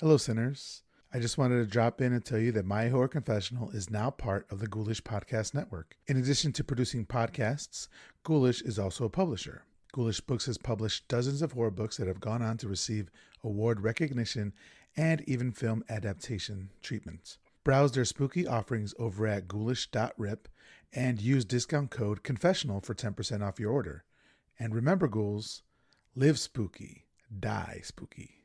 Hello, sinners. I just wanted to drop in and tell you that My Horror Confessional is now part of the Ghoulish Podcast Network. In addition to producing podcasts, Ghoulish is also a publisher. Ghoulish Books has published dozens of horror books that have gone on to receive award recognition and even film adaptation treatments. Browse their spooky offerings over at ghoulish.rip and use discount code CONFESSIONAL for 10% off your order. And remember, ghouls, live spooky, die spooky.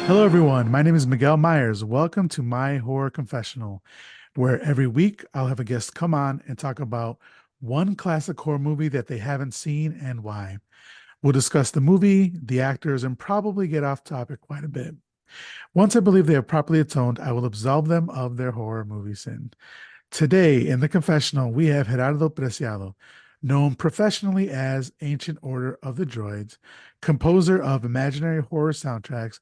Hello, everyone. My name is Miguel Myers. Welcome to My Horror Confessional, where every week I'll have a guest come on and talk about one classic horror movie that they haven't seen and why. We'll discuss the movie, the actors, and probably get off topic quite a bit. Once I believe they have properly atoned, I will absolve them of their horror movie sin. Today, in the confessional, we have Gerardo Preciado, known professionally as Ancient Order of the Droids, composer of imaginary horror soundtracks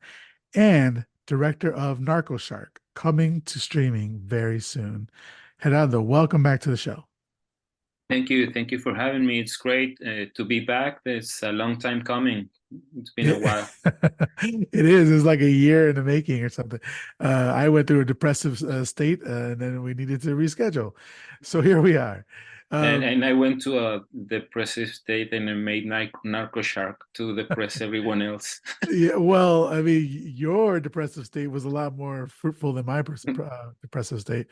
and director of Narco Shark, coming to streaming very soon. Gerardo, welcome back to the show. Thank you. Thank you for having me. It's great to be back. It's a long time coming. It's been a while. It is. It's like a year in the making or something. I went through a depressive state and then we needed to reschedule. So here we are. And I went to a depressive state and I made Narco Shark to depress everyone else. Yeah, well, I mean, your depressive state was a lot more fruitful than my depressive state.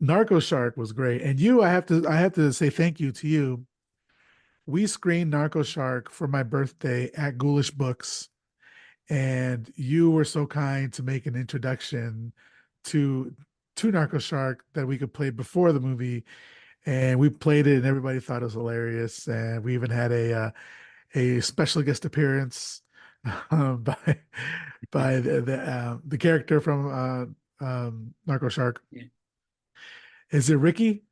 Narco Shark was great, and I have to say thank you to you. We screened Narco Shark for my birthday at Ghoulish Books, and you were so kind to make an introduction to Narco Shark that we could play before the movie, and we played it, and everybody thought it was hilarious, and we even had a special guest appearance by the character from Narco Shark. Yeah, Is it Ricky?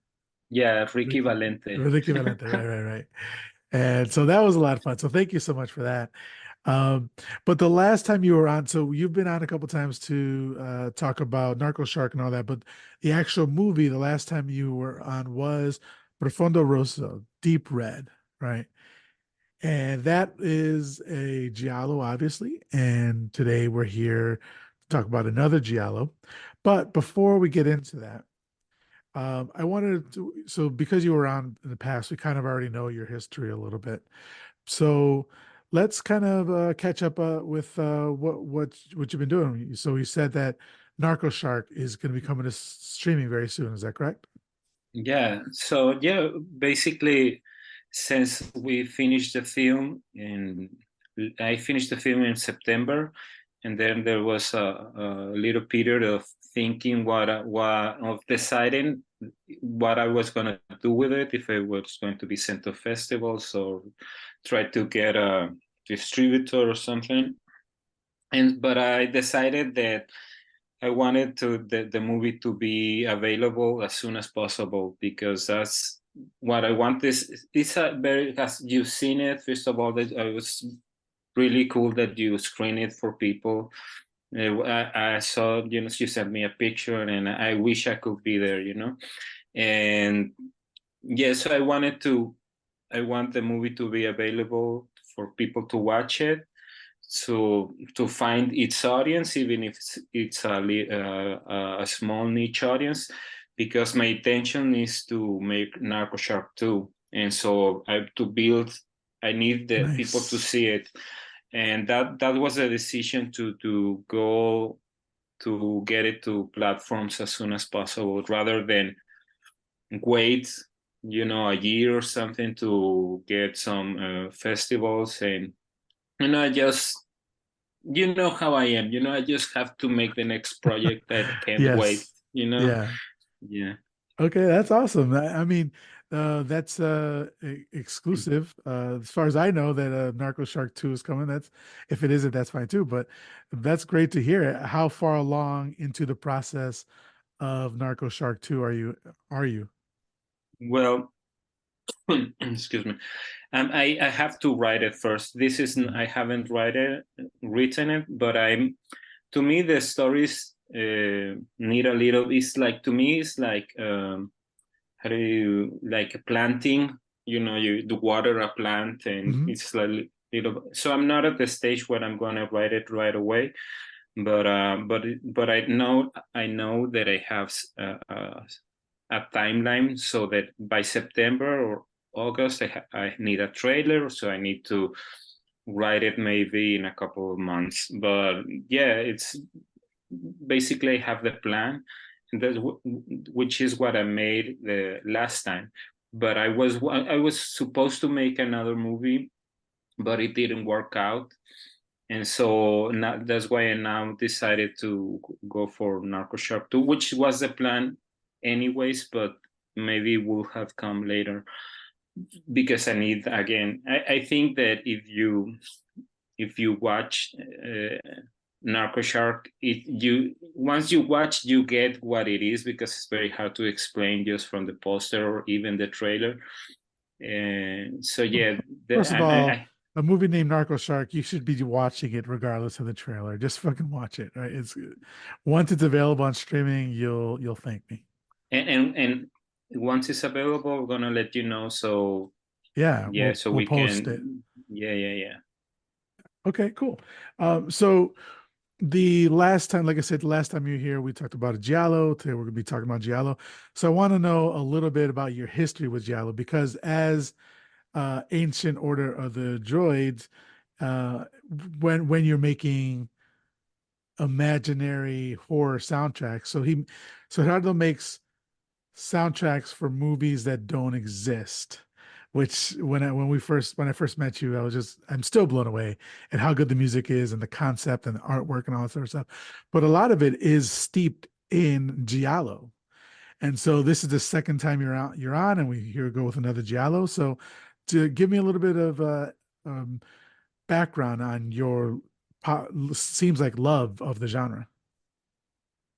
yeah, Ricky Valente. Ricky Valente, right. And so that was a lot of fun. So thank you so much for that. But the last time you were on, so you've been on a couple times to talk about Narco Shark and all that, but the actual movie, the last time you were on was Profondo Rosso, Deep Red, right? And that is a Giallo, obviously. And today we're here to talk about another Giallo. But before we get into that, I wanted to, so because you were on in the past, we kind of already know your history a little bit. So let's kind of catch up with what you've been doing. So you said that Narco Shark is going to be coming to streaming very soon. Is that correct? Yeah. So yeah, basically, since we finished the film and I finished the film in September, and then there was a little period of thinking what of deciding what I was going to do with it, if it was going to be sent to festivals or try to get a distributor or something. But I decided that I wanted the movie to be available as soon as possible because that's what I want. It's a very, as you've seen it. First of all, that it was really cool that you screen it for people. I saw, you sent me a picture, and I wish I could be there, And yeah, so I want the movie to be available for people to watch it, so to find its audience, even if it's a small niche audience, because my intention is to make Narco Shark 2, and so I need the people to Nice. see it, and that was a decision to go to get it to platforms as soon as possible, rather than wait, a year or something to get some festivals. And I just, you know how I am. I just have to make the next project. I can't wait. Yes. Yeah. Yeah. Okay, that's awesome. I mean, That's exclusive. As far as I know, that Narco Shark 2 is coming. That's if it isn't, that's fine too. But that's great to hear. How far along into the process of Narco Shark 2 are you? Well, excuse me. I have to write it first. This is Mhm. I haven't written it, but I'm to me the stories need a little. It's like to me it's like how do you like a planting? You know, you do water a plant, and Mhm. it's like little. So I'm not at the stage where I'm gonna write it right away, but I know that I have a timeline so that by September or August I need a trailer, so I need to write it maybe in a couple of months. But yeah, it's basically I have the plan, and which is what I made the last time. But I was supposed to make another movie, but it didn't work out, and so now, that's why I now decided to go for Narco Shark 2, which was the plan anyways, but maybe will have come later because I need again. I think that if you watch Narco Shark, it you once you watch, you get what it is because it's very hard to explain just from the poster or even the trailer. And so yeah, First of all, I a movie named Narco Shark, you should be watching it regardless of the trailer. Just fucking watch it, right? It's once it's available on streaming, you'll thank me. and once it's available, we're gonna let you know. So Yeah, yeah, we'll so we'll we post it. can. Yeah, yeah, yeah. Okay, cool. So the last time, like I said, the last time you were here, we talked about Giallo. Today we're gonna be talking about Giallo. So I want to know a little bit about your history with Giallo because as Ancient Order of the Droids, uh, when you're making imaginary horror soundtracks, so Gerardo makes soundtracks for movies that don't exist. Which when I first met you, I'm still blown away at how good the music is and the concept and the artwork and all that sort of stuff. But a lot of it is steeped in Giallo. And so this is the second time you're on, and we here go with another Giallo. So to give me a little bit of um, background on your seems like love of the genre.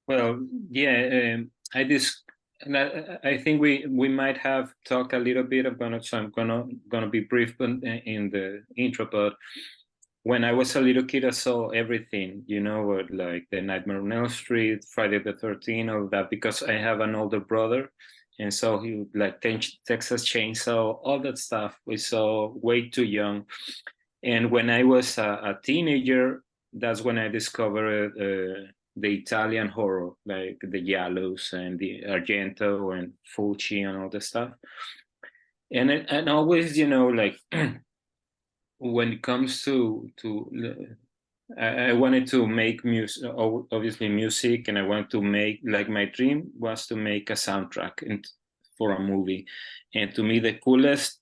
Well, yeah. I think we might have talked a little bit about it, so I'm gonna be brief in the intro. But when I was a little kid, I saw everything, like the Nightmare on Elm Street, Friday the 13th, all that, because I have an older brother, and so he would like Texas Chainsaw, all that stuff. We saw way too young, and when I was a teenager, that's when I discovered the Italian horror, like the Giallos and the Argento and Fulci and all the stuff. And always, like when it comes to I wanted to make music, obviously music, and I wanted to make like my dream was to make a soundtrack for a movie. And to me, the coolest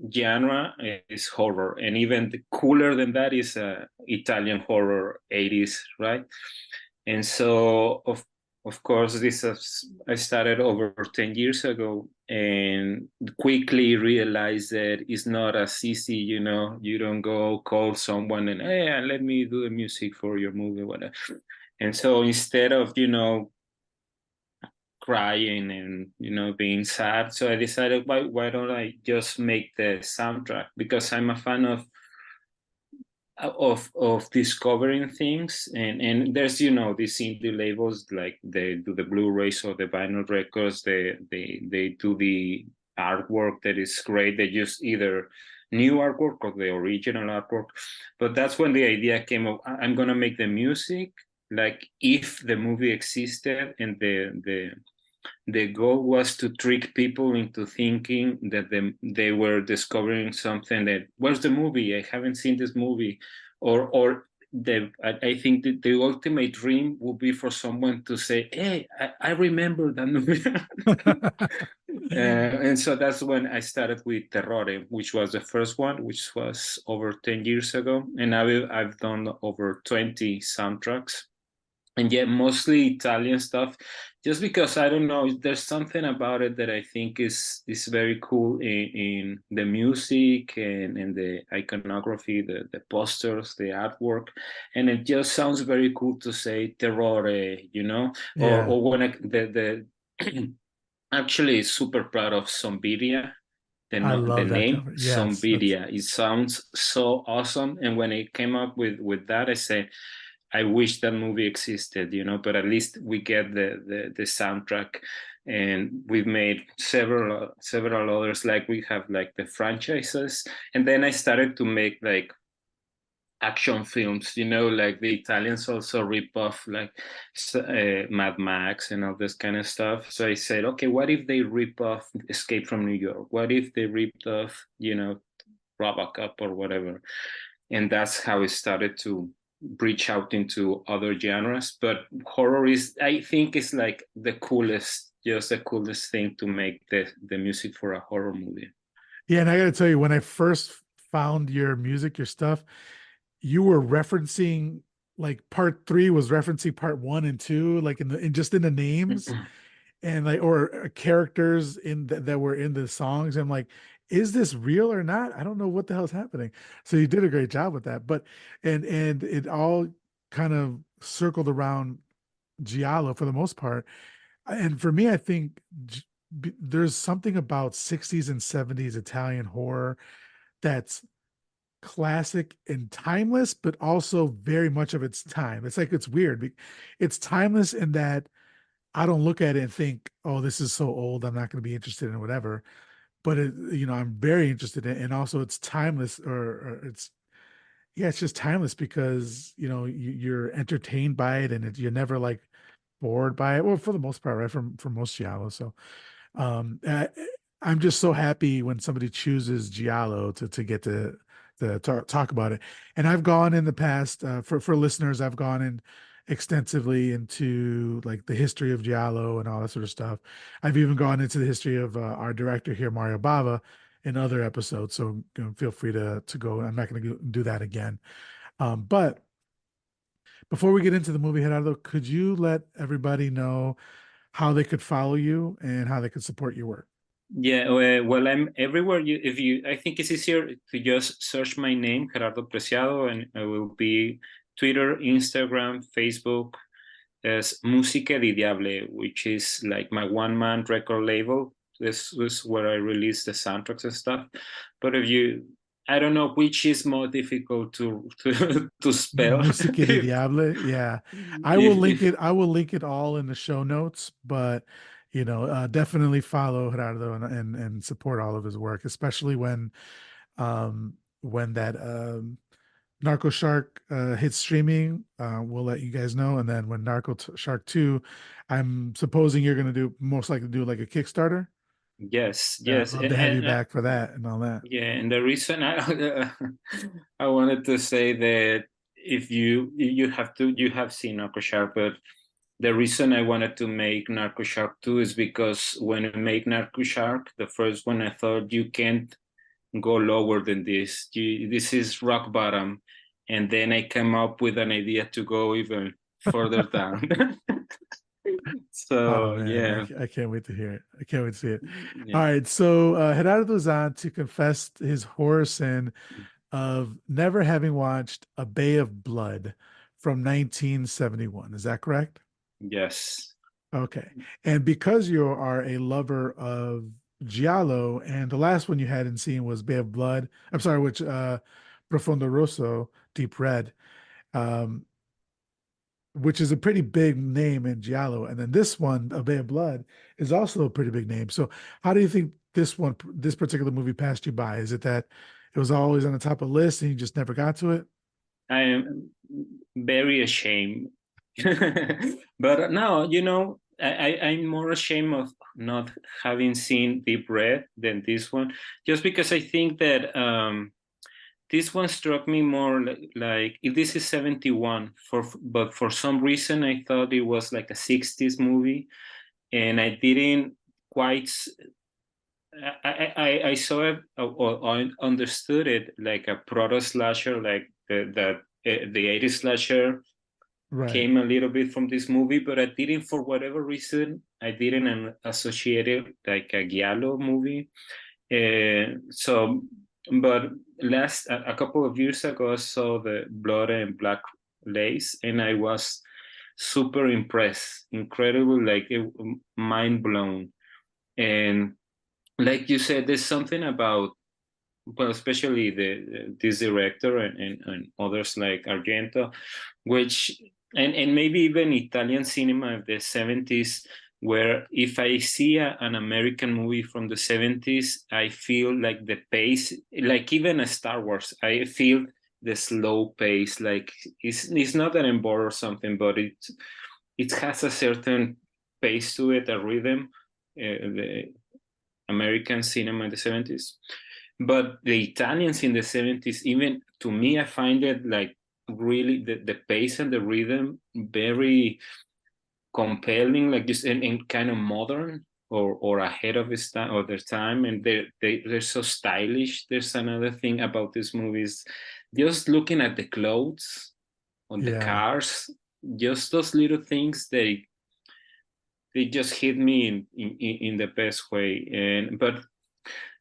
genre is horror, and even cooler than that is Italian horror 80s, right? And so of course I started over 10 years ago and quickly realized that it's not as easy, you don't go call someone and hey, let me do the music for your movie, whatever. And so instead of crying and being sad, so I decided why don't I just make the soundtrack, because I'm a fan of discovering things, and there's these indie labels, like they do the Blu-rays or the vinyl records, they do the artwork that is great. They use either new artwork or the original artwork. But that's when the idea came of I'm gonna make the music like if the movie existed, and the goal was to trick people into thinking that they were discovering something, that where's the movie, I haven't seen this movie, or I think that the ultimate dream would be for someone to say, hey, I remember that movie. And so that's when I started with Terrore, which was the first one, which was over 10 years ago, and now I've done over 20 soundtracks. and yet mostly Italian stuff, just because I don't know, there's something about it that I think is very cool in the music and the iconography, the posters, the artwork, and it just sounds very cool to say terrore, Yeah, or when the actually super proud of Sombidia. I The love that name cover. Yes, that's Sombidia, it sounds so awesome, and when it came up with that, I said, I wish that movie existed, but at least we get the soundtrack, and we've made several others. Like we have like the franchises, and then I started to make like action films. Like the Italians also rip off like Mad Max and all this kind of stuff. So I said, okay, what if they rip off Escape from New York? What if they ripped off, Robocop or whatever? And that's how it started to reach out into other genres. But horror I think, is like just the coolest thing to make the music for a horror movie. yeah. And I got to tell you, when I first found your music, your stuff, you were referencing like part three was referencing part one and two, like just in the names and like or characters that were in the songs. I'm like, is this real or not? I don't know what the hell's happening. So you did a great job with that. But and it all kind of circled around Giallo for the most part. And for me, I think there's something about 60s and 70s Italian horror that's classic and timeless, but also very much of its time. It's like it's weird. It's timeless in that I don't look at it and think, "Oh, this is so old. I'm not going to be interested in whatever." But I'm very interested in, it. And also it's timeless, or it's yeah, it's just timeless because you're entertained by it, and you're never like bored by it. Well, for the most part, right? For most Giallo. So um, I, I'm just so happy when somebody chooses Giallo to get to talk about it. And I've gone in the past for listeners, I've gone in extensively into like the history of Giallo and all that sort of stuff. I've even gone into the history of our director here, Mario Bava, in other episodes. So feel free to go. I'm not going to do that again. But before we get into the movie, Gerardo, could you let everybody know how they could follow you and how they could support your work? Yeah, well, I'm everywhere. I think it's easier to just search my name, Gerardo Preciado, and I will be Twitter, Instagram, Facebook as Música di Diable, which is like my one-man record label. This was where I release the soundtracks and stuff. But I don't know which is more difficult to spell. Musica di Diable. Yeah. If I will link it all in the show notes, but definitely follow Gerardo and support all of his work, especially when that Narco Shark hits streaming, we'll let you guys know. And then when Shark 2, I'm supposing you're gonna most likely do like a Kickstarter. yes, Yeah, I'd yes, love to have you back for that and all that. yeah, and the reason I wanted to say that if you have seen Narco Shark, but the reason I wanted to make Narco Shark 2 is because when I make Narco Shark, the first one, I thought you can't go lower than this. This is rock bottom, and then I came up with an idea to go even further down. Oh So man, yeah, I can't wait to hear it. I can't wait to see it. All yeah, right, so Gerardo Zan to confess his horror sin of never having watched A Bay of Blood from 1971. Is that correct? yes, Okay. And because you are a lover of Giallo, and the last one you hadn't seen was Bay of Blood, I'm sorry, which Profondo Rosso, Deep Red, um, which is a pretty big name in Giallo. And then this one, A Bay of Blood, is also a pretty big name. So how do you think this particular movie passed you by? Is it that it was always on the top of the list and you just never got to it? I am very ashamed. But no, I'm more ashamed of not having seen Deep Red than this one, just because I think that this one struck me more like if this is 71 but for some reason I thought it was like a 60s movie, and I didn't quite I saw it, or I understood it like a proto slasher, like the 80s slasher Right. came a little bit from this movie, but I didn't, for whatever reason, I didn't associate it like a Giallo movie. So, but a couple of years ago, I saw the Blood and Black Lace, and I was super impressed, incredible, like mind blown. And like you said, there's something about, well, especially this director and others like Argento, which and maybe even Italian cinema of the 70s, where if I see an American movie from the 70s, I feel like the pace, like even a Star Wars, I feel the slow pace. Like it's not that I'm bored or something, but it has a certain pace to it, a rhythm. The American cinema in the 70s. But the Italians in the 70s, even to me, I find it like really the pace and the rhythm very compelling, like just and kind of modern or ahead of its time or their time. And they're so stylish. There's another thing about these movies. Just looking at the clothes on the Yeah. cars, just those little things, they just hit me in the best way. And but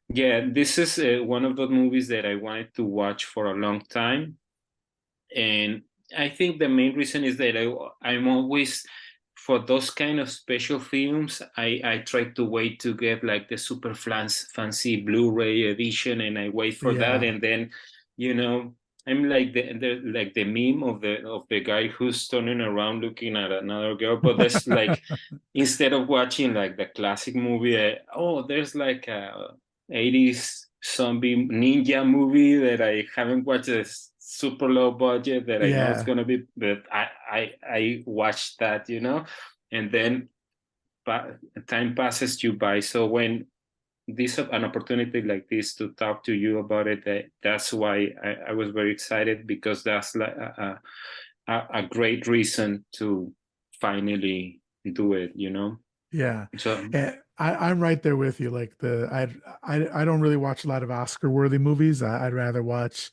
yeah, this is one of those movies that I wanted to watch for a long time, and I think the main reason is that I'm always, for those kind of special films, I try to wait to get like the super fancy Blu-ray edition, and I wait for that, Yeah. and then you know I'm like the meme of the guy who's turning around looking at another girl, but that's like instead of watching like the classic movie, oh, there's like a 80s zombie ninja movie that I haven't watched, a super low budget that I know it's Yeah. gonna be, but I watched that, and then time passes you by. So when this an opportunity like this to talk to you about it, that's why I was very excited, because that's like a great reason to finally do it. Yeah. So And I'm right there with you. Like I don't really watch a lot of Oscar worthy movies. I'd rather watch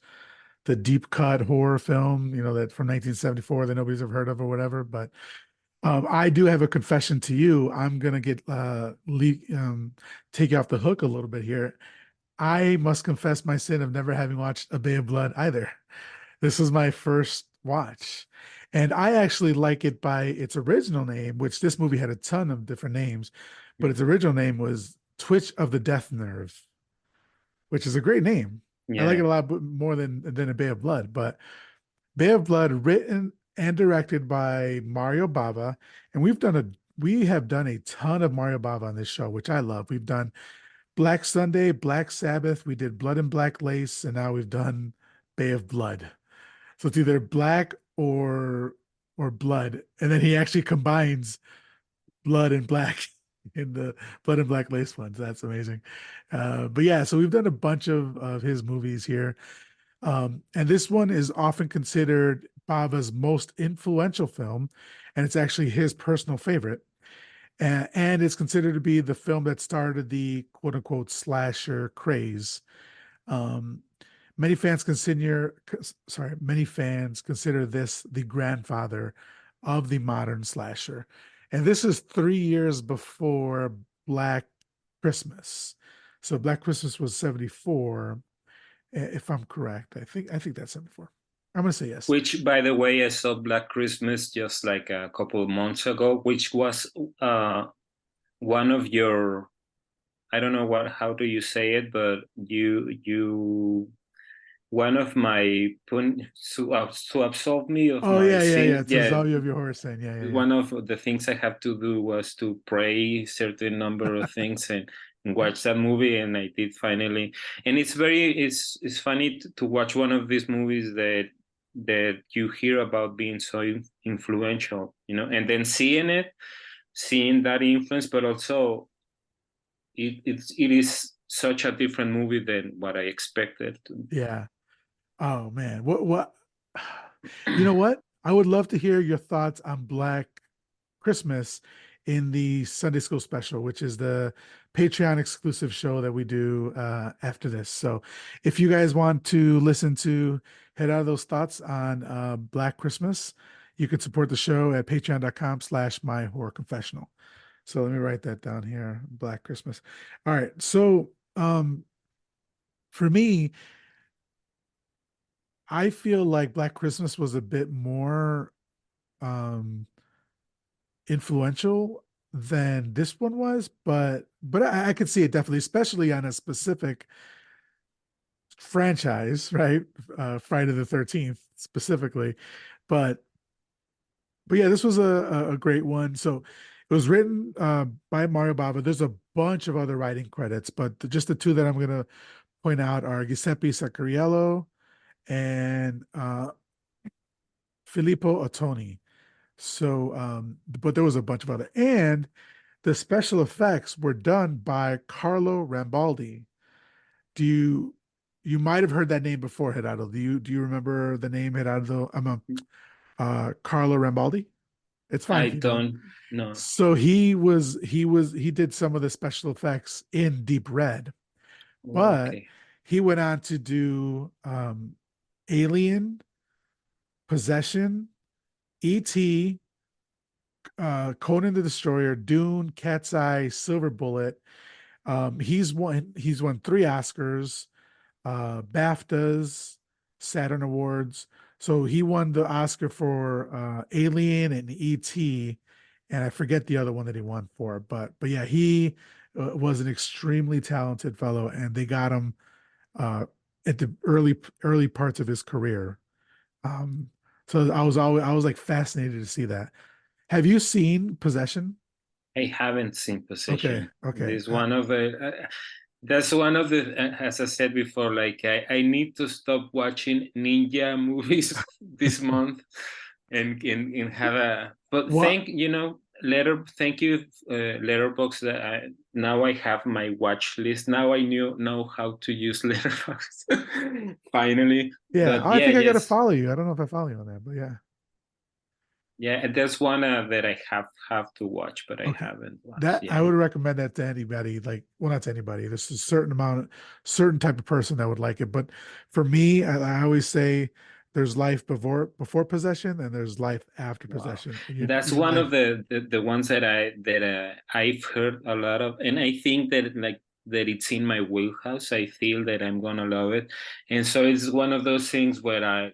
the deep cut horror film, that from 1974 that nobody's ever heard of or whatever. But I do have a confession to you. I'm gonna get take you off the hook a little bit here. I must confess my sin of never having watched A Bay of Blood either. This was my first watch. And I actually like it by its original name, which this movie had a ton of different names, but its original name was Twitch of the Death Nerve, which is a great name. I like yeah, it a lot more than A Bay of Blood. But Bay of Blood, written and directed by Mario Bava, and we have done a ton of Mario Bava on this show, which I love. We've done Black Sunday, Black Sabbath, we did Blood and Black Lace, and now we've done Bay of Blood. So it's either black or blood, and then he actually combines blood and black in the Blood and Black Lace ones. That's amazing. But yeah, so we've done a bunch of his movies here. And this one is often considered Bava's most influential film, and it's actually his personal favorite. And it's considered to be the film that started the quote unquote slasher craze. Um, many fans consider this the grandfather of the modern slasher. And this is 3 years before Black Christmas. So Black Christmas was 74, if I'm correct. I think that's 74. I'm gonna say yes. which, by the way, I saw Black Christmas just like a couple of months ago, which was one of your, I don't know how do you say it, but one of my to absolve me of Oh my yeah, yeah, yeah. sin. It's a Yeah, Zawi of your horse saying, yeah, yeah, yeah. one of the things I have to do was to pray certain number of things and watch that movie, and I did finally. And it's funny to watch one of these movies that you hear about being so influential, and then seeing that influence, but also it is such a different movie than what I expected. Yeah. Oh man, what? You know what? I would love to hear your thoughts on Black Christmas in the Sunday School Special, which is the Patreon exclusive show that we do after this. So, if you guys want to listen to Gerardo's thoughts on Black Christmas, You can support the show at patreon.com/my horror confessional. So let me write that down here. Black Christmas. All right. So for me, I feel like Black Christmas was a bit more um influential than this one was, but I could see it definitely, especially on a specific franchise, right? Friday the 13th specifically. But but yeah, this was a great one. So it was written by Mario Bava. There's a bunch of other writing credits, but just the two that I'm gonna point out are Giuseppe Sacariello and Filippo Ottoni. So but there was a bunch of other, and the special effects were done by Carlo Rambaldi. Do you might have heard that name before, Gerardo? Do you remember the name Gerardo? Carlo Rambaldi? It's fine I if you don't. don't know. So he did some of the special effects in Deep Red, but Okay. he went on to do Alien, Possession, E.T., Conan the Destroyer, Dune, Cat's Eye, Silver Bullet. He's won three Oscars, BAFTAs, Saturn Awards. So he won the Oscar for Alien and E.T., and I forget the other one that he won for. But yeah, he was an extremely talented fellow, and they got him uh, at the early parts of his career. Um, so I was like fascinated to see that. Have you seen Possession? I haven't seen Okay, Possession. okay. This one of the that's one of the as I said before, like I need to stop watching ninja movies this month and have a but What? thank you letterbox that now I have my watch list. Now I know how to use letterbox finally. Yeah, But I yeah, think I got to yes. follow you. I don't know if I follow you on that, but yeah. Yeah, and there's one that I have to watch, but I Okay. haven't watched. That I Yeah. would recommend that to anybody. Like, well, not to anybody. There's a certain type of person that would like it. But for me, I always say there's life before possession, and there's life after Wow, possession. And that's your one of life, the ones that I've heard a lot of, and I think that like that it's in my wheelhouse. I feel that I'm gonna love it, and so it's one of those things where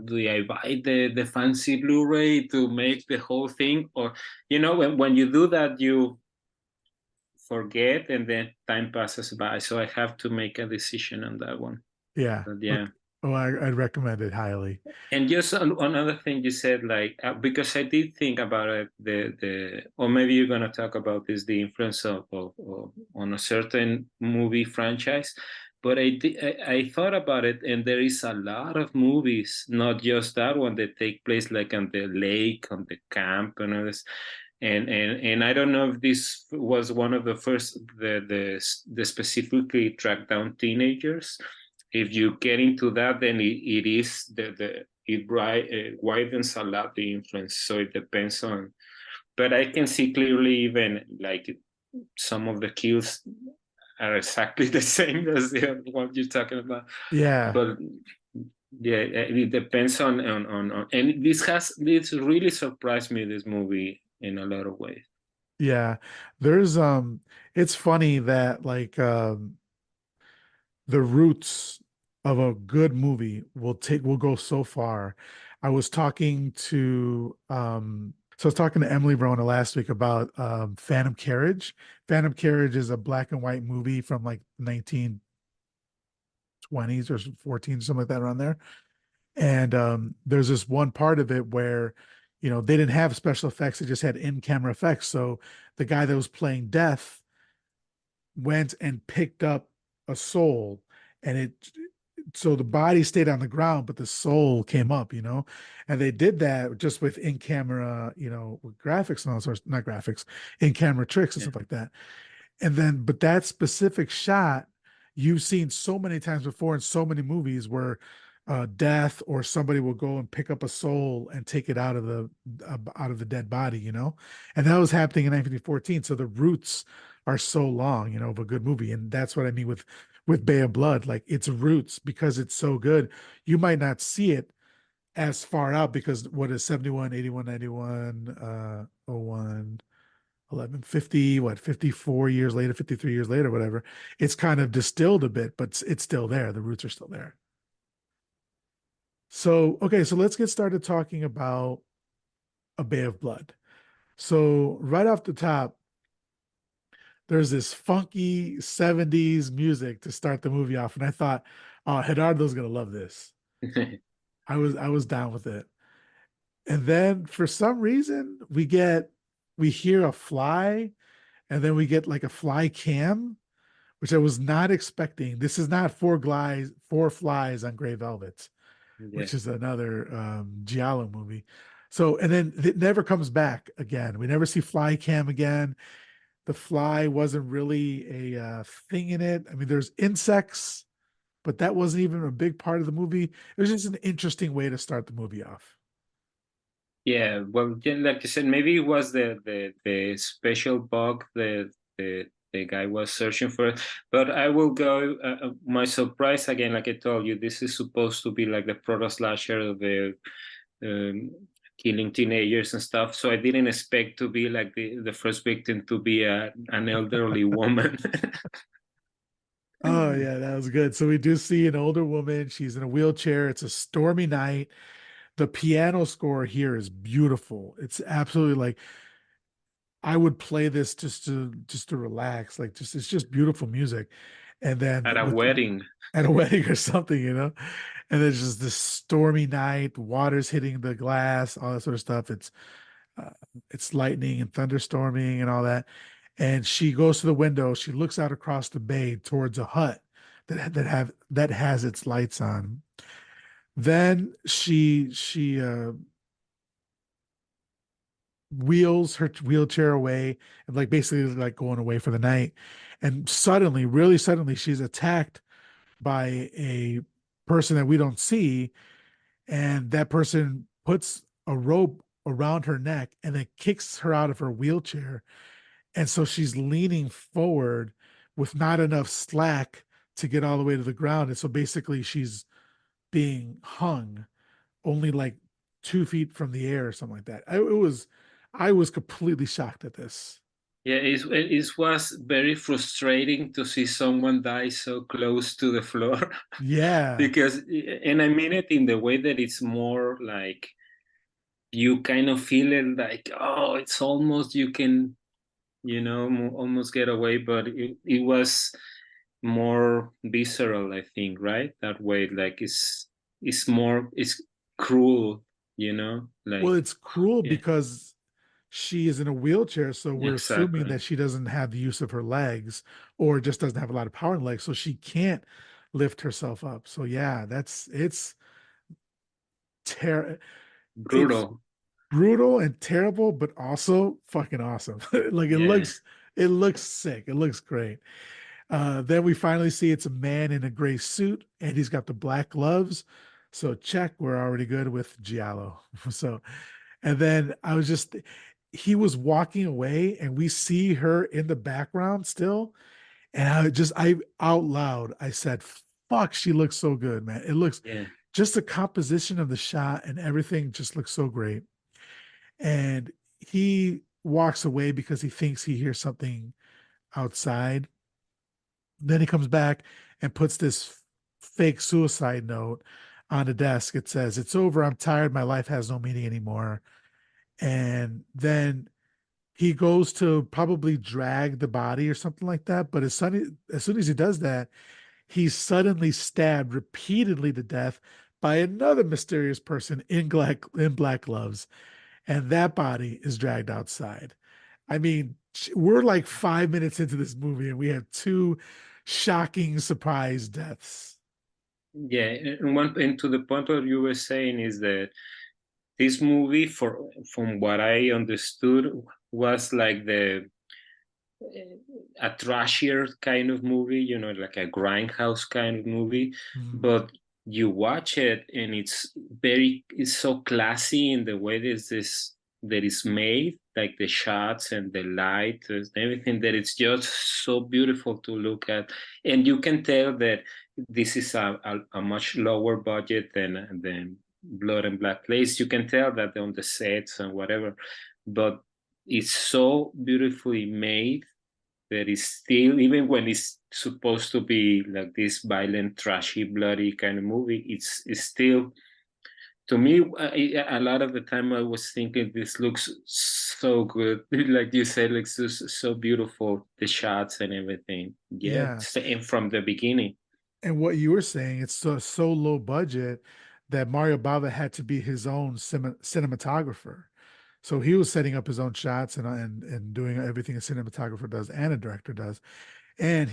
do I buy the fancy Blu-ray to make the whole thing, or when you do that you forget and then time passes by. So I have to make a decision on that one. yeah. But yeah. Okay. Oh, I'd recommend it highly. And just another thing you said, like because I did think about it, or maybe you're gonna talk about this, the influence of on a certain movie franchise. But I thought about it, and there is a lot of movies, not just that one, that take place like on the lake, on the camp, and all this. And I don't know if this was one of the first the specifically tracked down teenagers. If you get into that, then it is it widens a lot the influence. So it depends on, but I can see clearly even like some of the kills are exactly the same as the one you're talking about. Yeah. But yeah, it depends on and this really surprised me, this movie, in a lot of ways. Yeah. There's it's funny that the roots of a good movie will go so far. I was talking to so I was talking to Emily Verona last week about Phantom Carriage. Phantom Carriage is a black and white movie from like 1920s or 14, something like that around there. And there's this one part of it where, they didn't have special effects, they just had in-camera effects. So the guy that was playing Death went and picked up a soul, and so the body stayed on the ground but the soul came up, and they did that just with in camera, with graphics and all sorts, not graphics, in camera tricks and Yeah, stuff like that. And then, but that specific shot you've seen so many times before in so many movies where death or somebody will go and pick up a soul and take it out of the dead body, and that was happening in 1914. So the roots are so long, of a good movie, and that's what I mean with Bay of Blood. Like its roots, because it's so good, you might not see it as far out because what is 71, 81, 91, 01, 11, 50, what, 54 years later, 53 years later, whatever. It's kind of distilled a bit, but it's still there. The roots are still there. So, okay, so let's get started talking about A Bay of Blood. So, right off the top, there's this funky 70s music to start the movie off. And I thought, oh, Gerardo's gonna love this. I was down with it. And then for some reason, we hear a fly, and then we get like a fly cam, which I was not expecting. This is not four flies on Gray Velvet, Yeah. which is another Giallo movie. So, and then it never comes back again. We never see fly cam again. The fly wasn't really a thing in it. I mean, there's insects, but that wasn't even a big part of the movie. It was just an interesting way to start the movie off. Yeah, well, yeah, like you said, maybe it was the special bug the guy was searching for. But I will go. My surprise again, like I told you, this is supposed to be like the proto slasher of the um, killing teenagers and stuff. So I didn't expect to be like the first victim to be an elderly woman. Oh yeah, that was good. So we do see an older woman. She's in a wheelchair. It's a stormy night. The piano score here is beautiful. It's absolutely like I would play this just to relax. Like just it's just beautiful music. And then At a with wedding. at a wedding or something, And there's just this stormy night, water's hitting the glass, all that sort of stuff. Uh, it's lightning and thunderstorming and all that. And she goes to the window. She looks out across the bay towards a hut that has its lights on. Then she wheels her wheelchair away and like basically like going away for the night. And suddenly, really suddenly, she's attacked by a person that we don't see, and that person puts a rope around her neck and then kicks her out of her wheelchair. And so she's leaning forward with not enough slack to get all the way to the ground. And so basically she's being hung only like 2 feet from the air or something like that. I was completely shocked at this. Yeah, it was very frustrating to see someone die so close to the floor. Yeah. Because, and I mean it in the way that it's more like you kind of feel it like, oh, it's almost you can, almost get away, but it was more visceral, I think, right? That way, like it's cruel, Well, like, it's cruel yeah, because she is in a wheelchair, so we're assuming exactly. that she doesn't have the use of her legs or just doesn't have a lot of power in legs, so she can't lift herself up. So yeah, it's ter it's Brutal. brutal and terrible, but also fucking awesome. Like Yeah. it looks sick. It looks great. Then we finally see it's a man in a gray suit and he's got the black gloves. So check, we're already good with Giallo. So, and then he was walking away and we see her in the background still. And I out loud, I said, fuck, she looks so good, man. It looks Yeah. just the composition of the shot and everything just looks so great. And he walks away because he thinks he hears something outside. Then he comes back and puts this fake suicide note on the desk. It says, "It's over. I'm tired. My life has no meaning anymore." And then he goes to probably drag the body or something like that. But as soon as he does that, he's suddenly stabbed repeatedly to death by another mysterious person in black gloves, and that body is dragged outside. I mean, we're like 5 minutes into this movie, and we have two shocking surprise deaths. Yeah, and to the point what you were saying is that this movie, from what I understood, was like the a trashier kind of movie, like a grindhouse kind of movie. Mhm. But you watch it and it's so classy in the way that is made, like the shots and the light and everything, that it's just so beautiful to look at. And you can tell that this is a much lower budget than blood and black lace. You can tell that on the sets and whatever, but it's so beautifully made that it's still, even when it's supposed to be like this violent, trashy, bloody kind of movie, it's still, to me, a lot of the time I was thinking this looks so good. Like you said, like so beautiful, the shots and everything. Yeah, Yeah. and from the beginning. And what you were saying, it's so low budget that Mario Bava had to be his own cinematographer. So he was setting up his own shots and doing everything a cinematographer does and a director does. And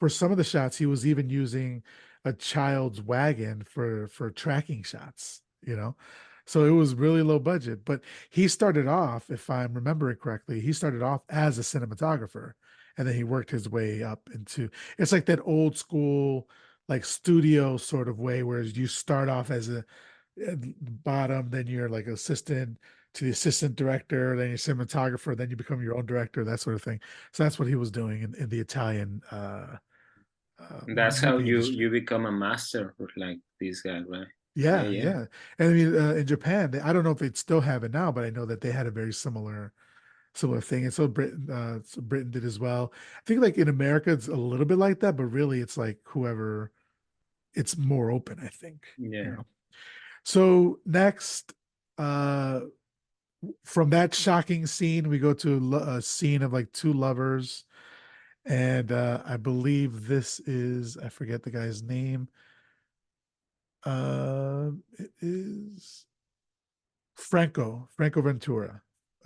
for some of the shots, he was even using a child's wagon for tracking shots, you know. So it was really low budget. But he started off, if I'm remembering correctly, he started off as a cinematographer, and then he worked his way up into it's like that old school like studio sort of way where you start off as a at the bottom, then you're like assistant to the assistant director, then you're cinematographer, then you become your own director, that sort of thing. So that's what he was doing in the Italian And that's how movie you industry. become a master like this guy, right? Yeah, Yeah, yeah, yeah. And I mean, in Japan, I don't know if they still have it now, but I know that they had a very similar thing. And so Britain did as well. I think like in America, it's a little bit like that, but really, it's like whoever it's more open. I think, you yeah. know. So next, uh, from that shocking scene, we go to a scene of like two lovers, and I believe this is I forget the guy's name. It is Franco Ventura,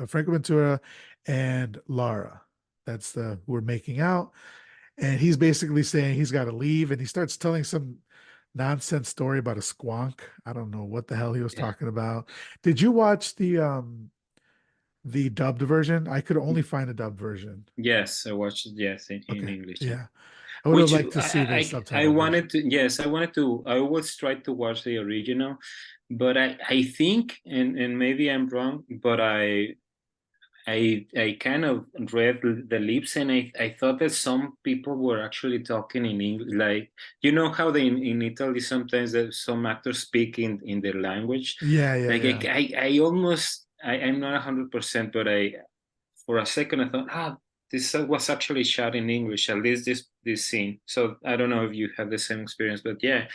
Franco Ventura, and Lara. That's the who are making out, and he's basically saying he's got to leave, and he starts telling some nonsense story about a squonk. I don't know what the hell he was Yeah. talking about. Did you watch the dubbed version? I could only find a dubbed version. Yes, I watched it. Yes, in Okay, English. Yeah. yeah, I would have Which liked to see the I subtitle version. wanted to. Yes, I wanted to. I always tried to watch the original, but I think, and maybe I'm wrong, but I kind of read the lips, and I thought that some people were actually talking in English. Like, you know how they in Italy sometimes some actors speak in their language. Yeah, yeah, Like yeah, I almost I'm not 100%, but I for a second I thought, this was actually shot in English, at least this scene. So I don't know if you have the same experience, but yeah,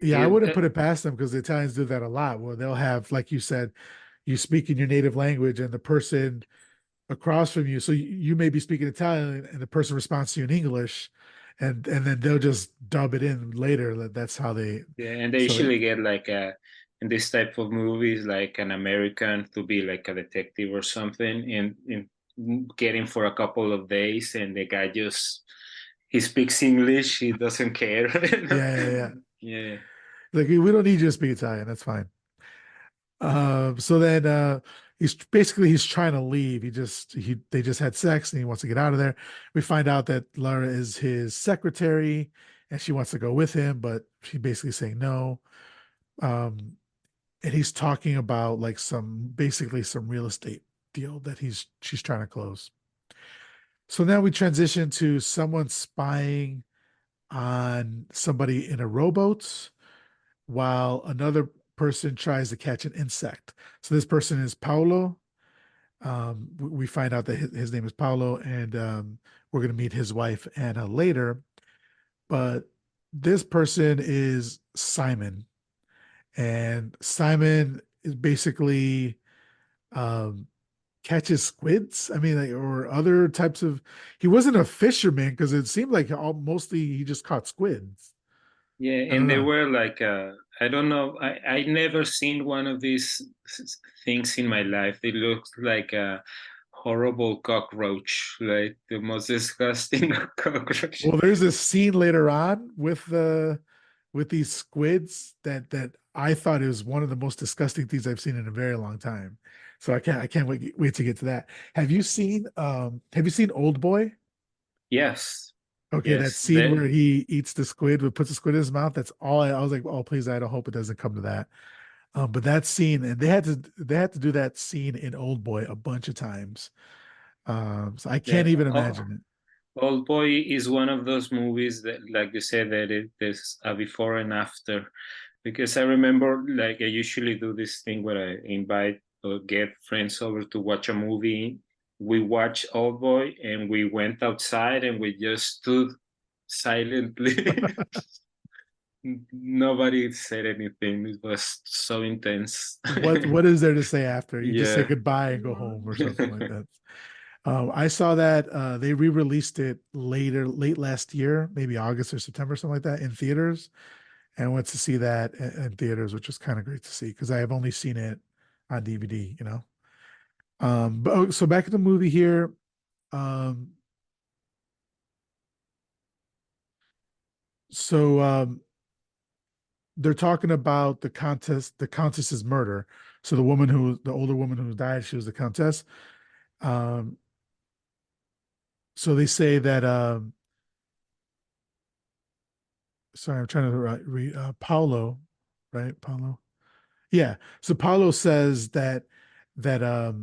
yeah. I it, wouldn't put it past them because the Italians do that a lot. Where they'll have, like you said, you speak in your native language, and the person across from you, so you may be speaking Italian, and the person responds to you in English, and then they'll just dub it in later. That's how they. yeah, and they So usually get like a in this type of movies like an American to be like a detective or something, and get him for a couple of days, and the guy just he speaks English, he doesn't care. yeah, yeah, yeah. Yeah, Like we don't need you to speak Italian. That's fine. So then he's trying to leave. He they just had sex and he wants to get out of there. We find out that Lara is his secretary and she wants to go with him, but she's basically saying no. Um, and he's talking about like some real estate deal that she's trying to close. So now we transition to someone spying on somebody in a rowboat while another person tries to catch an insect. So this person is Paulo. We find out that his name is Paulo, and we're going to meet his wife Anna later. But this person is Simon, and Simon is basically um, catches squids. I mean, like, or other types of. He wasn't a fisherman because it seemed like mostly he just caught squids. yeah, I don't and they know. were like I don't know, I never seen one of these things in my life. It looks like a horrible cockroach, like the most disgusting cockroach. Well, there's this scene later on with these squids that I thought is one of the most disgusting things I've seen in a very long time. So I can't wait to get to that. Have you seen Old Boy? Yes, Okay, that yes, scene where he eats the squid, puts the squid in his mouth. That's all I was like, oh please, I don't hope it doesn't come to that. But that scene, and they had to do that scene in Old Boy a bunch of times. So I can't the even imagine it. Old Boy is one of those movies that, like you said, that there's a before and after. because I remember like I usually do this thing where I invite or get friends over to watch a movie. We watched Old Boy and we went outside and we just stood silently. Nobody said anything. It was so intense. What is there to say after? You just say Yeah. goodbye and go home or something like that. I saw that they re-released it late last year, maybe August or September, something like that, in theaters, and went to see that in theaters, which was kind of great to see because I have only seen it on DVD, you know. But so back to the movie here. Um, so they're talking about the countess's murder. So the older woman who died, she was the countess. Um, so they say that sorry, I'm trying to read Paulo, right? Paulo. Yeah. So Paulo says that that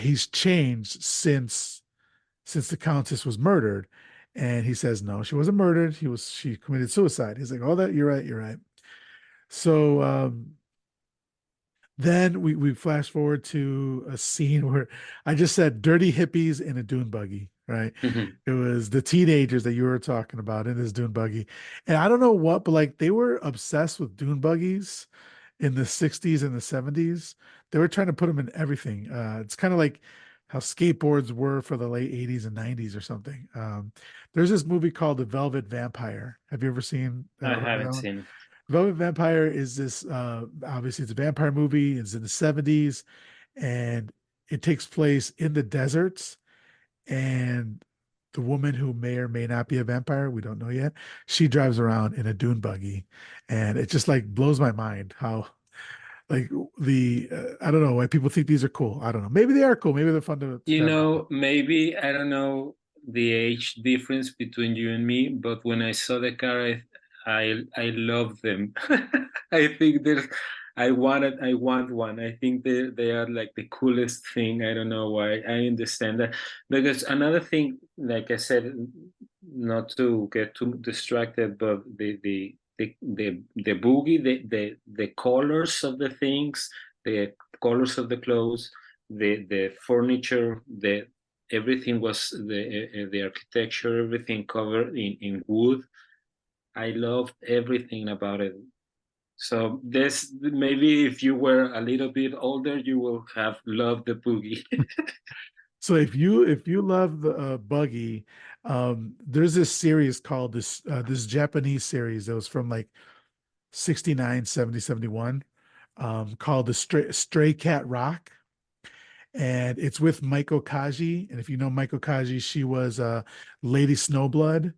he's changed since the countess was murdered. And he says, no, she wasn't murdered. She committed suicide. He's like, oh, that you're right, you're right. So then we flash forward to a scene where I just said dirty hippies in a dune buggy, right? It was the teenagers that you were talking about in this dune buggy. And I don't know what, but like they were obsessed with dune buggies in the 60s and the 70s. They were trying to put them in everything. It's kind of like how skateboards were for the late 80s and 90s or something. There's this movie called The Velvet Vampire. Have you ever seen I or heard of that haven't one? seen it. Velvet Vampire is this obviously it's a vampire movie. It's in the 70s and it takes place in the deserts. And the woman who may or may not be a vampire, we don't know yet, she drives around in a dune buggy. And it just like blows my mind how like I don't know why people think these are cool. I don't know. Maybe they are cool. Maybe they're fun to You drive around in. know, maybe I don't know the age difference between you and me, but when I saw the car, I love them. I think there's I want one. I think they are like the coolest thing. I don't know why. I understand that because another thing, like I said, not to get too distracted, but the boogie, the colors of the things, the colors of the clothes, the furniture, the everything was the architecture, everything covered in wood. I loved everything about it. So this maybe if you were a little bit older, you will have loved the boogie. So if you love the buggy, there's this series called this Japanese series that was from like 69, 70, 71, called the Stray Cat Rock. And it's with Maiko Kaji. And if you know Maiko Kaji, she was Lady Snowblood.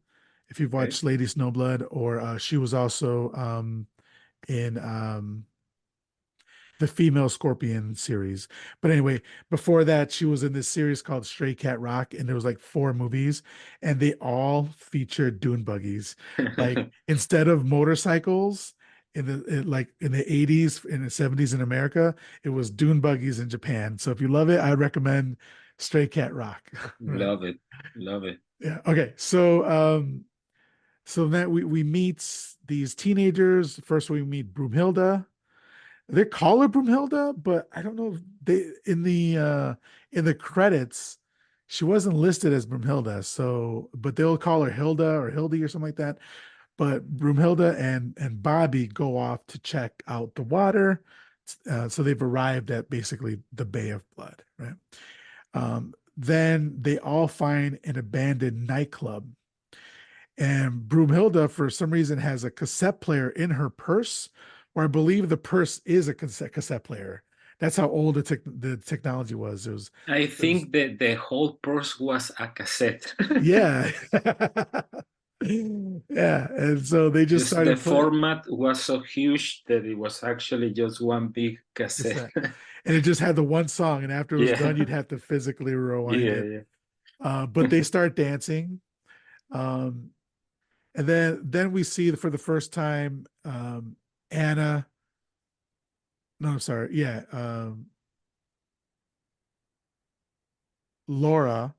If you've Okay. watched Lady Snowblood, or she was also in the female Scorpion series. But anyway, before that, she was in this series called Stray Cat Rock, and there was like four movies, and they all featured dune buggies. Like instead of motorcycles like in the 80s, in the 70s in America, it was dune buggies in Japan. So if you love it, I recommend Stray Cat Rock. Right. Love it. Love it. Yeah. Okay. So then we meet these teenagers. First we meet Broomhilda. They call her Broomhilda, but I don't know if they in the credits she wasn't listed as Broomhilda. So, but they'll call her Hilda or Hildy or something like that. But Broomhilda and Bobby go off to check out the water. So they've arrived at basically the Bay of Blood, right? Then they all find an abandoned nightclub, and Broomhilda, for some reason, has a cassette player in her purse, or I believe the purse is a cassette player. That's how old the technology was. I It was, think that the whole purse was a cassette. yeah. Yeah. And so they just Just the started playing format was so huge that it was actually just one big cassette. cassette. And it just had the one song. And after it was done, Yeah. you'd have to physically rewind it. Yeah, But they start dancing. Um, and then we see for the first time Anna. No, I'm sorry. Yeah. Laura,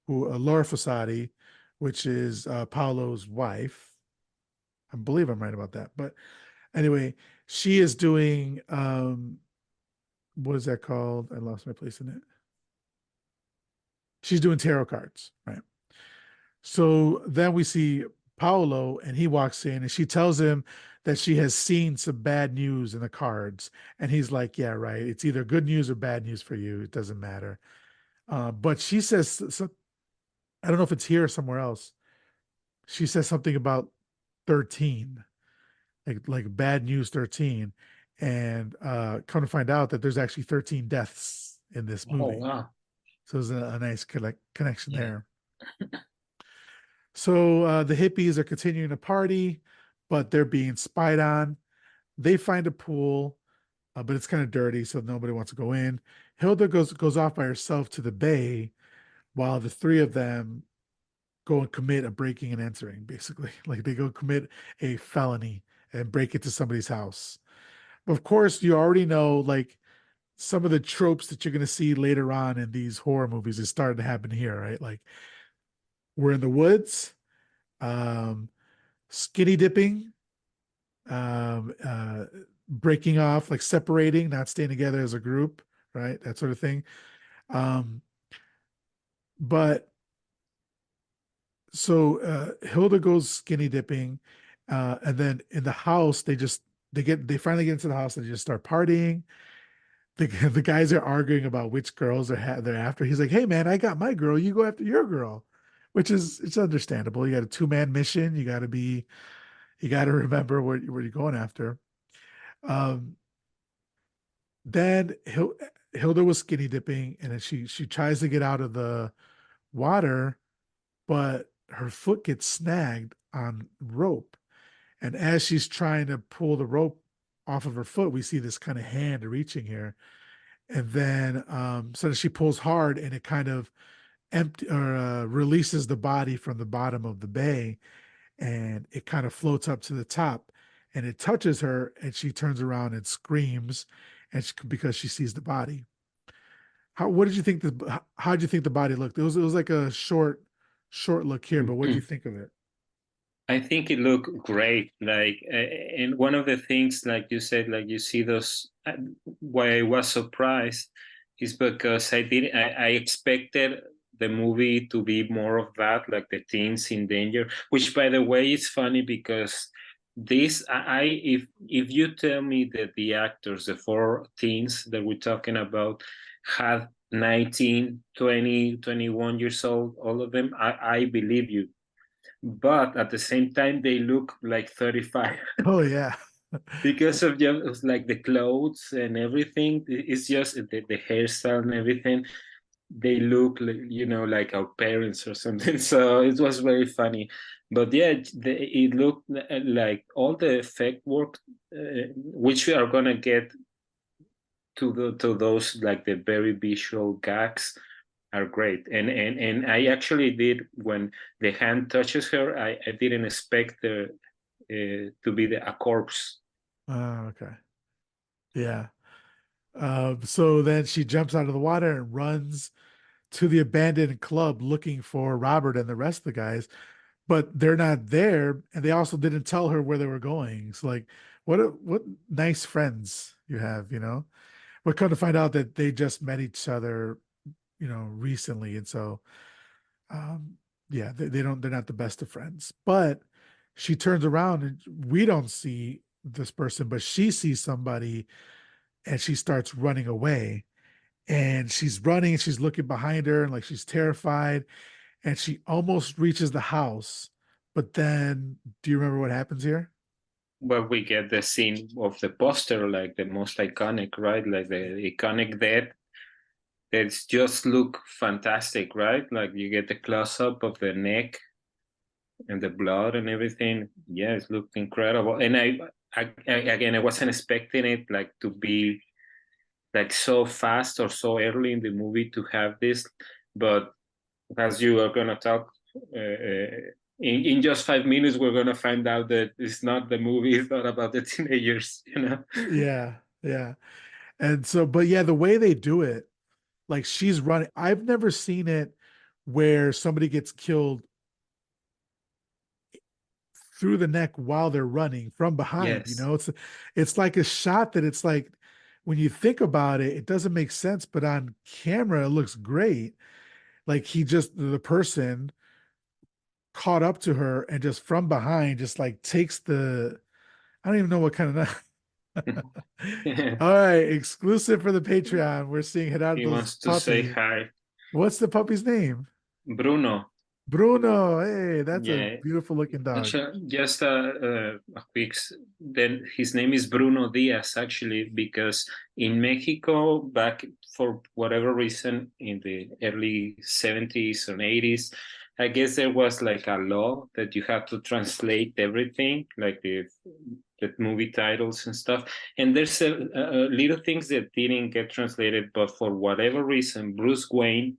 who Laura Fossati, which is Paolo's wife. I believe I'm right about that. But anyway, she is doing what is that called? I lost my place in it. She's doing tarot cards, right? So then we see Paolo and he walks in and she tells him that she has seen some bad news in the cards. And he's like, yeah, right. It's either good news or bad news for you. It doesn't matter. But she says, so, I don't know if it's here or somewhere else. She says something about 13, like bad news 13. And come to find out that there's actually 13 deaths in this Oh movie. wow. So there's a nice connection Yeah. there. So the hippies are continuing to party, but they're being spied on. They find a pool, but it's kind of dirty, so nobody wants to go in. Hilda goes off by herself to the bay, while the three of them go and commit a breaking and entering. Basically, like they go commit a felony and break into somebody's house. Of course, you already know like some of the tropes that you're going to see later on in these horror movies is starting to happen here, right? Like we're in the woods, um, skinny dipping, um, uh, breaking off, like separating, not staying together as a group, right? That sort of thing. Um, but so Hilda goes skinny dipping, and then in the house they finally get into the house and they just start partying. The guys are arguing about which girls they're after. He's like, "Hey man, I got my girl. You go after your girl," which is it's understandable. You got a two-man mission. You got to remember where you're going after. Um, then Hilda was skinny dipping, and then she tries to get out of the water, but her foot gets snagged on rope. And as she's trying to pull the rope off of her foot, we see this kind of hand reaching here. And then so she pulls hard and it kind of empty or releases the body from the bottom of the bay and it kind of floats up to the top and it touches her and she turns around and screams because she sees the body. What did you think how did you think the body looked? It was like a short look here, but what did you think of it? I think it looked great. Like, and one of the things, like you said, like you see those. Why I was surprised is because I expected the movie to be more of that, like the teens in danger. Which, by the way, is funny because this, if you tell me that the actors, the four teens that we're talking about, had 19, 20, 21 years old, all of them, I believe you, but at the same time they look like 35 Oh yeah. because of just like the clothes and everything. It's just the hairstyle and everything. They look like, like our parents or something. So it was very funny. But yeah, it looked like all the effect work, which we are gonna get to those, like the very visual gags are great. And I actually did, when the hand touches her, I didn't expect to be a corpse. Okay. Yeah. So then she jumps out of the water and runs to the abandoned club looking for Robert and the rest of the guys, but they're not there, and they also didn't tell her where they were going. It's like, what nice friends you have, you know? We're come to find out that they just met each other, recently, and so yeah, they're not the best of friends. But she turns around and we don't see this person, but she sees somebody and she starts running away and she's running and she's looking behind her and like she's terrified and she almost reaches the house. But then, do you remember what happens here? Where we get the scene of the poster, like the most iconic, right? Like the iconic death that's just look fantastic, right? Like you get the close up of the neck and the blood and everything. Yeah, it looked incredible. And again, I wasn't expecting it like to be like so fast or so early in the movie to have this, but as you are going to talk, in just 5 minutes we're going to find out that it's not the movie, it's not about the teenagers. Yeah, yeah. And so, but yeah, the way they do it, like she's running, I've never seen it where somebody gets killed through the neck while they're running from behind. Yes. It's like a shot that it's like when you think about it, it doesn't make sense, but on camera it looks great. Like he just the person caught up to her and just from behind just like takes the I don't even know what kind of all right, exclusive for the Patreon. We're seeing He Gerardo's wants to say puppy. hi. What's the puppy's name? Bruno. Bruno. Hey, that's a Yeah. beautiful looking dog. Just a quick. Then his name is Bruno Diaz, actually, because in Mexico, back for whatever reason, in the early 70s or 80s, I guess there was like a law that you had to translate everything, like the movie titles and stuff. And there's a little things that didn't get translated, but for whatever reason, Bruce Wayne,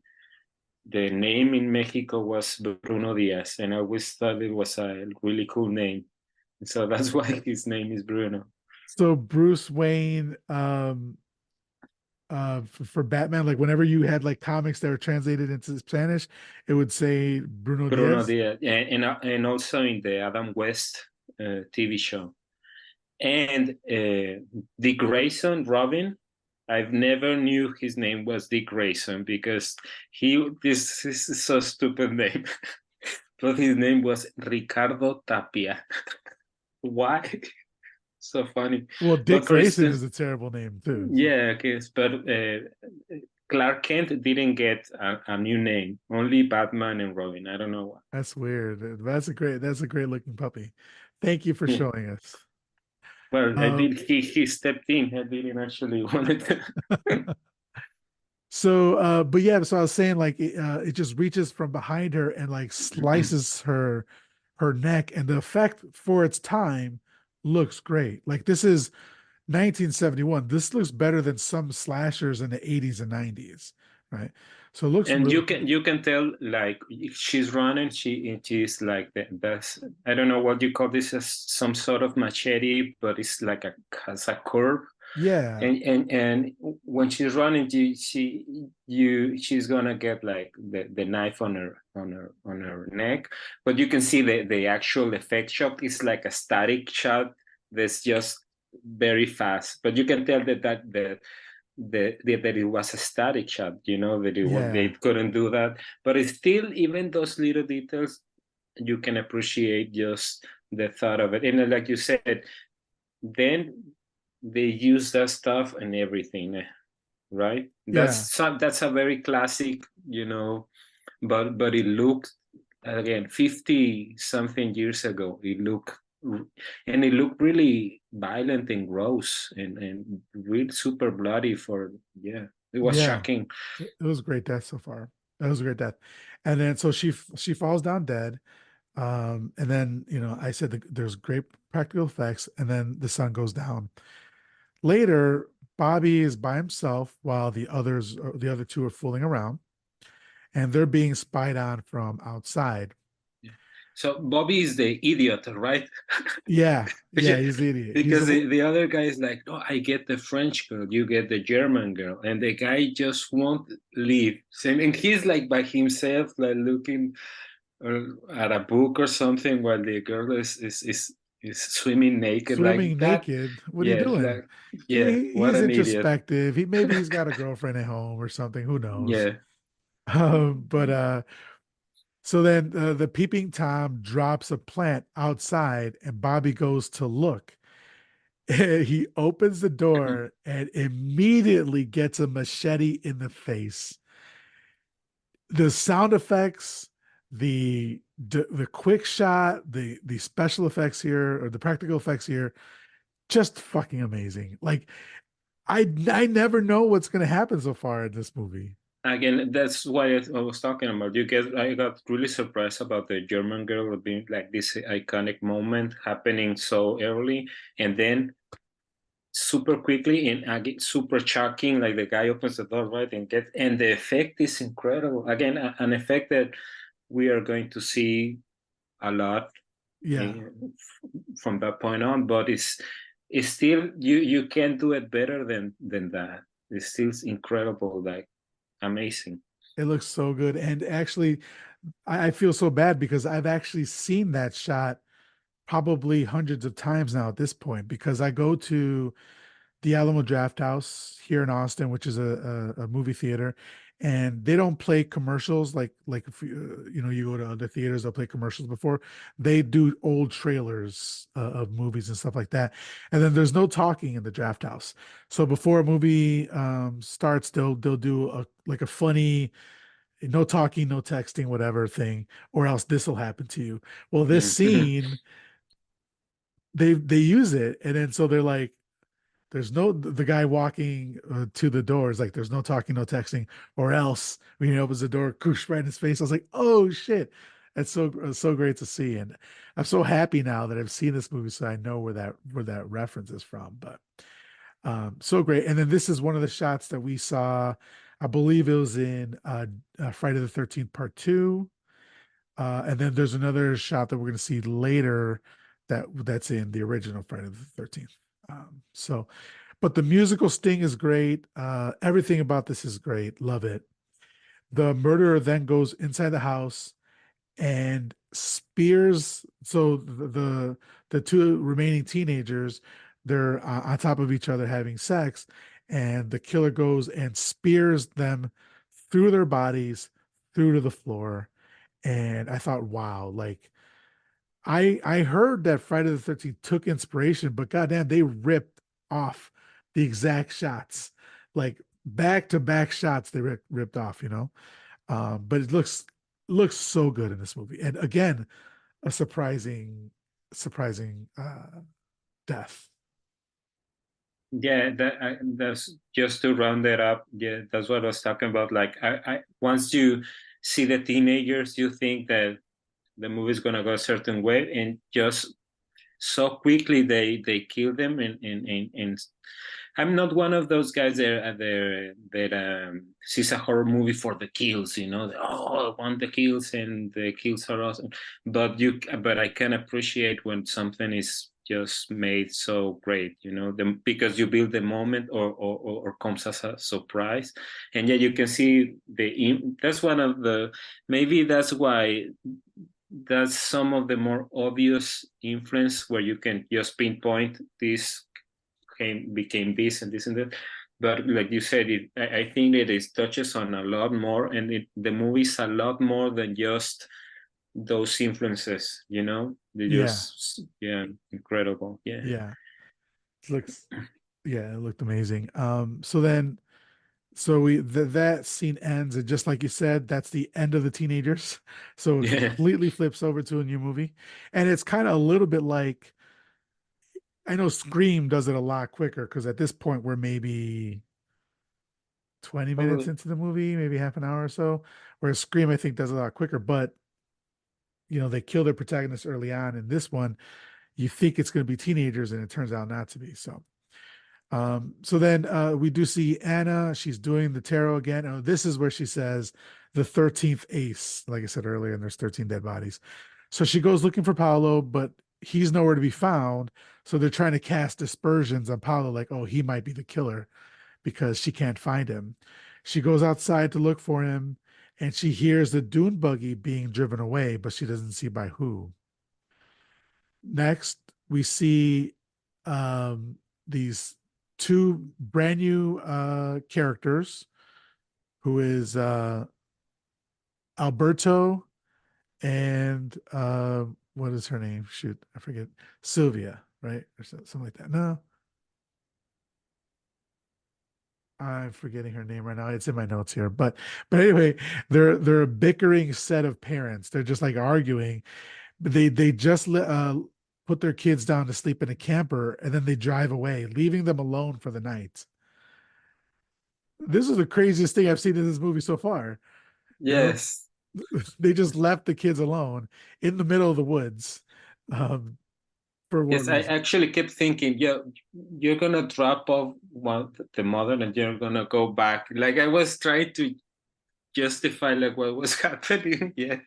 the name in Mexico was Bruno Diaz, and I always thought it was a really cool name. So that's why his name is Bruno. So Bruce Wayne, for Batman, like whenever you had like comics that were translated into Spanish, it would say Bruno Bruno Diaz. Diaz, and also in the Adam West TV show. And Dick Grayson, Robin, I've never knew his name was Dick Grayson because this is so stupid name, but his name was Ricardo Tapia. Why? So funny. Well, Dick But for Grayson is instance, a terrible name too. So. yeah, okay, but Clark Kent didn't get a new name. Only Batman and Robin. I don't know That's weird. That's a great looking puppy. Thank you for why. showing us. Well, I Um, did. He stepped in. I didn't actually want it. but yeah, so I was saying like it just reaches from behind her and like slices her neck, and the effect for its time looks great. Like this is 1971. This looks better than some slashers in the 80s and 90s, right? So it looks And really you can tell like if she's running, she's like that's I don't know what you call this as some sort of machete, but it's like a has a curve. yeah, And when she's running, she's gonna get like the knife on her neck, but you can see the actual effect shot is like a static shot that's just very fast. But you can tell that it was a static shot, that they yeah, couldn't do that. But it's still, even those little details, you can appreciate just the thought of it. And like you said, then they use that stuff and everything, right? yeah, That's a very classic, but it looked, again, 50 something years ago, it looked really violent and gross and really super bloody. Yeah, it was yeah. shocking. It was a great death so far. That was a great death. And then so she falls down dead. And then I said there's great practical effects, and then the sun goes down. Later, Bobby is by himself while the other two are fooling around, and they're being spied on from outside. Yeah. So Bobby is the idiot, right? Yeah, yeah, he's the idiot. He's Because the the other guy is like, no, I get the French girl, you get the German girl, and the guy just won't leave. And he's like by himself, like looking at a book or something, while the girl is swimming naked like swimming that. naked. What are you Yeah, doing? like yeah, what He's an idiot. introspective. Maybe he's got a girlfriend at home or something. Who knows? Yeah. But so then the peeping Tom drops a plant outside, and Bobby goes to look. He opens the door and immediately gets a machete in the face. The sound effects, the quick shot, the special effects here or the practical effects here, just fucking amazing. Like I never know what's gonna happen so far in this movie. Again, that's why I was talking about. I got really surprised about the German girl being like this iconic moment happening so early, and then super quickly and again, super shocking. Like the guy opens the door, right, and the effect is incredible. Again, an effect that we are going to see a lot Yeah, eh, from that point on. But it's still, you can't do it better than that. It's still incredible, like amazing. it looks so good. And actually, I feel so bad because I've actually seen that shot probably hundreds of times now at this point because I go to the Alamo Draft House here in Austin, which is a movie theater, and they don't play commercials like if you go to other theaters, they'll play commercials before. They do old trailers of movies and stuff like that, and then there's no talking in the Draft House. So before a movie starts, they'll do a like a funny no talking, no texting, whatever thing, or else this will happen to you. Well, this Mm. scene they use it, and then so they're like there's no the guy walking to the door is like there's no talking, no texting, or else when he opens the door, koosh right in his face. I was like, oh shit, that's so great to see, and I'm so happy now that I've seen this movie, so I know where that reference is from. But so great. And then this is one of the shots that we saw. I believe it was in Friday the 13th Part Two, and then there's another shot that we're going to see later that's in the original Friday the 13th. So but the musical sting is great. Everything about this is great. Love it. The murderer then goes inside the house and spears. So the two remaining teenagers, they're on top of each other having sex, and the killer goes and spears them through their bodies, through to the floor. And I thought, wow, like I heard that Friday the 13th took inspiration, but goddamn, they ripped off the exact shots, like back to back shots they ripped off, you know. But it looks so good in this movie, and again, a surprising death. Yeah, that's just to round that up. Yeah, that's what I was talking about. Like, I once you see the teenagers, you think that the movie's gonna go a certain way, and just so quickly they kill them. And I'm not one of those guys that sees a horror movie for the kills. You know, oh, I want the kills, and the kills are awesome. But I can appreciate when something is just made so great. You know, because you build the moment, or comes as a surprise, and yeah, you can see that's one of the maybe that's why that's some of the more obvious influence where you can just pinpoint this became this and this and that. But like you said, I think that it touches on a lot more, and the movie's a lot more than just those influences. You know, they Yeah, just yeah, incredible. Yeah, yeah, it looks yeah, it looked amazing. So then so that scene ends, and just like you said, that's the end of the teenagers. So it yeah. completely flips over to a new movie, and it's kind of a little bit like I know Scream does it a lot quicker because at this point we're maybe 20 minutes Probably. into the movie, maybe half an hour or so. Whereas Scream, I think, does it a lot quicker, but they kill their protagonist early on. In this one, you think it's going to be teenagers, and it turns out not to be. So then we do see Anna. She's doing the tarot again. Oh, this is where she says the 13th ace, like I said earlier, and there's 13 dead bodies. So she goes looking for Paolo, but he's nowhere to be found. So they're trying to cast dispersions on Paolo, like, oh, he might be the killer because she can't find him. She goes outside to look for him, and she hears the dune buggy being driven away, but she doesn't see by who. Next, we see these two brand new characters, who is Alberto and what is her name? Shoot, I forget. Sylvia, right? Or something like that. No, I'm forgetting her name right now. It's in my notes here. But anyway, they're a bickering set of parents. They're just like arguing. They just put their kids down to sleep in a camper, and then they drive away, leaving them alone for the night. This is the craziest thing I've seen in this movie so far. You know, Yes. they just left the kids alone in the middle of the woods, um, for what Yes, I reason? actually kept thinking, yeah, you're gonna drop off the mother, and you're gonna go back. Like I was trying to justify like what was happening. Yeah,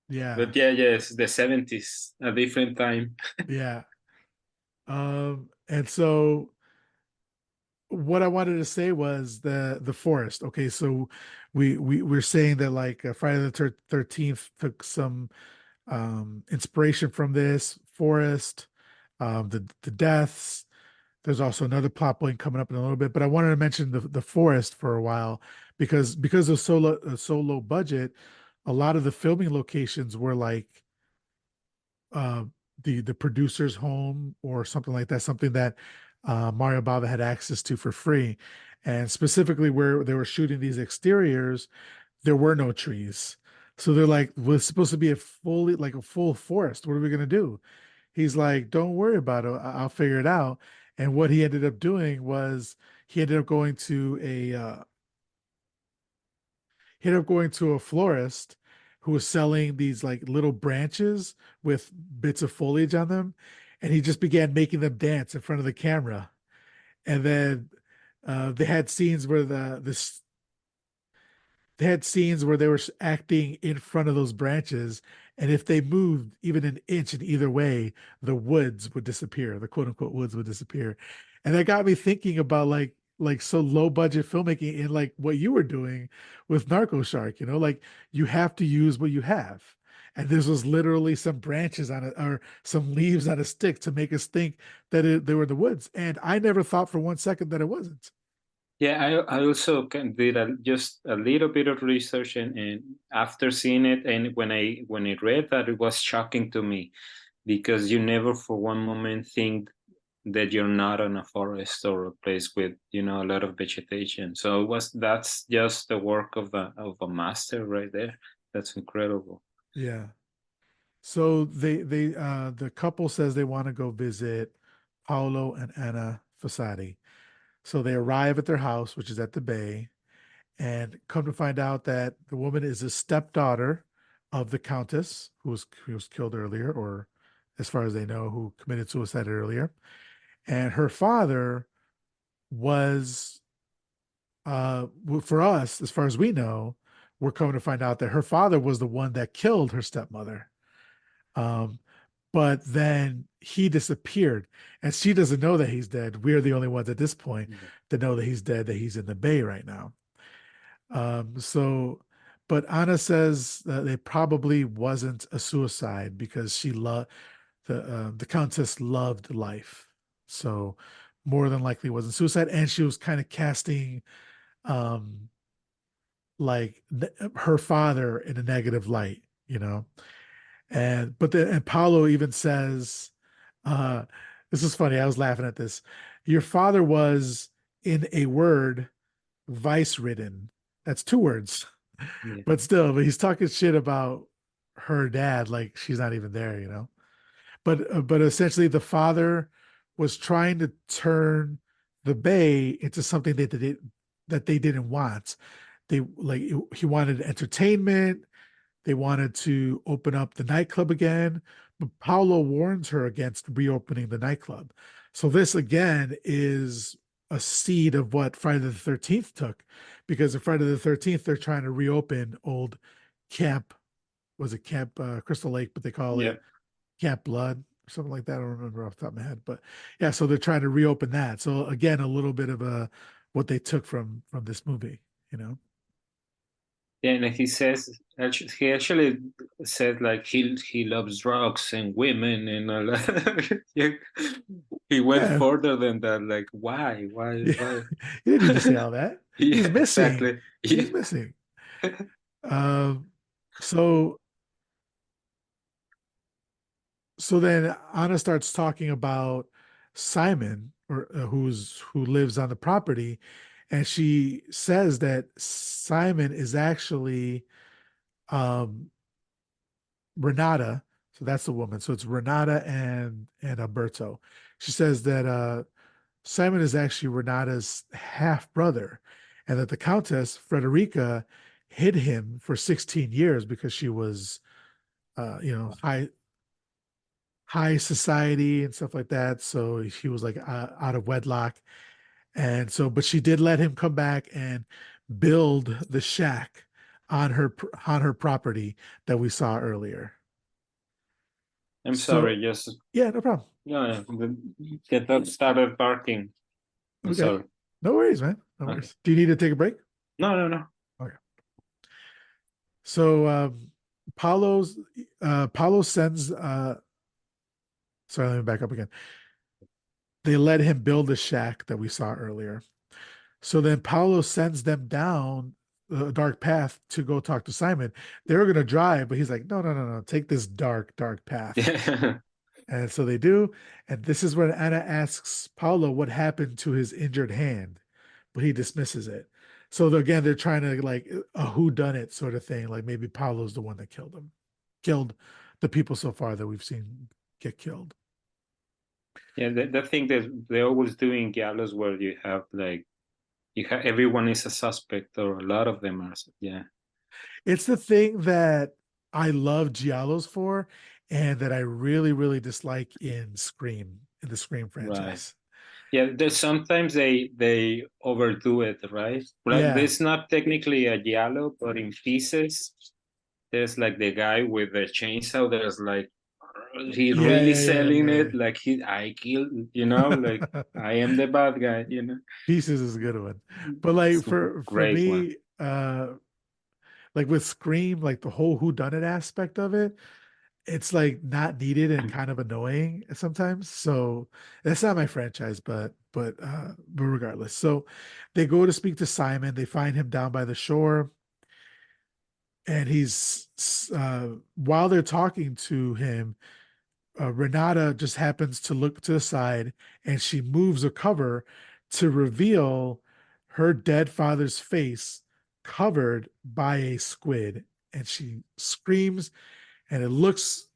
Yeah, but yeah, yes, the 70s, a different time. yeah. And so what I wanted to say was the forest. Okay, so we're saying that like Friday the 13th took some inspiration from this forest, the deaths. There's also another plot point coming up in a little bit, but I wanted to mention the forest for a while because of so low budget, a lot of the filming locations were like uh, the producer's home or something like that, something that Mario Bava had access to for free, and specifically where they were shooting these exteriors, there were no trees. So they're like, "We're supposed to be a fully like a full forest. What are we gonna do?" He's like, "Don't worry about it. I'll figure it out." And what he ended up doing was he ended up going to a florist who was selling these like little branches with bits of foliage on them, and he just began making them dance in front of the camera. And then they had scenes where they had scenes where they were acting in front of those branches, and if they moved even an inch in either way, the woods would disappear, the quote unquote woods would disappear. And that got me thinking about like so low budget filmmaking in like what you were doing with Narco Shark, like you have to use what you have. And this was literally some branches on it or some leaves on a stick to make us think that they were in the woods. And I never thought for 1 second that it wasn't. Yeah, I also did just a little bit of research, and after seeing it, and when I read that, it was shocking to me because you never for one moment think that you're not on a forest or a place with a lot of vegetation. So that's just the work of a master right there. That's incredible. Yeah. So the couple says they want to go visit Paolo and Anna Fossati. So they arrive at their house, which is at the bay, and come to find out that the woman is a stepdaughter of the countess who was killed earlier, or as far as they know, who committed suicide earlier. And her father was for us, as far as we know, we're coming to find out that her father was the one that killed her stepmother. Um, but then he disappeared, and she doesn't know that he's dead. We're the only ones at this point Yeah. that know that he's dead, that he's in the bay right now. So, but Anna says that it probably wasn't a suicide because she loved the countess loved life. So, more than likely, it wasn't suicide, and she was kind of casting um like her father in a negative light. And Paulo even says, uh, this is funny. I was laughing at this. Your father was, in a word, vice ridden. That's two words, Yeah. but he's talking shit about her dad, like she's not even there. But essentially, the father was trying to turn the bay into something that they didn't want. They like he wanted entertainment. They wanted to open up the nightclub again, but Paulo warns her against reopening the nightclub. So this again is a seed of what Friday the 13th took, because in Friday the 13th they're trying to reopen old camp. Was it Camp Crystal Lake, but they call Yeah. it Camp Blood or something like that. I don't remember off the top of my head, but yeah. So they're trying to reopen that. So again, a little bit of a what they took from this movie. You know. Yeah, and he actually said like he loves drugs and women and all that. Yeah. He went Yeah, further than that. Like, why, yeah. why? You didn't need to say all that. Yeah, He's missing. exactly. Yeah. He's missing. Um, so so then Anna starts talking about Simon, or who lives on the property, and she says that Simon is actually um Renata. So that's the woman. So it's Renata and Alberto. She says that Simon is actually Renata's half brother, and that the Countess Frederica hid him for 16 years because she was, high society and stuff like that. So she was like out of wedlock, and so, but she did let him come back and build the shack on her property that we saw earlier. I'm So sorry, just yeah, no problem. no, no, the dog started barking. I'm Okay, sorry. no worries, man. No Okay. worries. Do you need to take a break? No, no, no. Okay. So Paulo sends Sorry, let me back up again. They let him build the shack that we saw earlier. So then Paulo sends them down a dark path to go talk to Simon. They were going to drive, but he's like, no, no, no, no, take this dark, dark path. Yeah. And so they do. And this is when Anna asks Paulo what happened to his injured hand, but he dismisses it. So again, they're trying to like a who done it sort of thing. Like maybe Paulo's the one that killed him, killed the people so far that we've seen get killed. Yeah, the thing that they always do in Giallos where you have like you have everyone is a suspect or a lot of them are. Yeah, It's the thing that I love Giallos for, and that I really, really dislike in Scream, in the Scream right. franchise. Yeah, there's sometimes they overdo it, right? Right. Yeah. There's not technically a Giallo, but in pieces, there's like the guy with the chainsaw. There's like he Yeah, really yeah, yeah, selling yeah, it, like he I killed, you know, like yeah. I am the bad guy, you know. Pieces is a good one. But like It's a for great one. me, like with Scream, like the whole who done it aspect of it, it's like not needed and kind of annoying sometimes. So that's not my franchise, but regardless. So they go to speak to Simon. They find him down by the shore, and he's while they're talking to him, Renata just happens to look to the side, and she moves a cover to reveal her dead father's face covered by a squid, and she screams, and it looks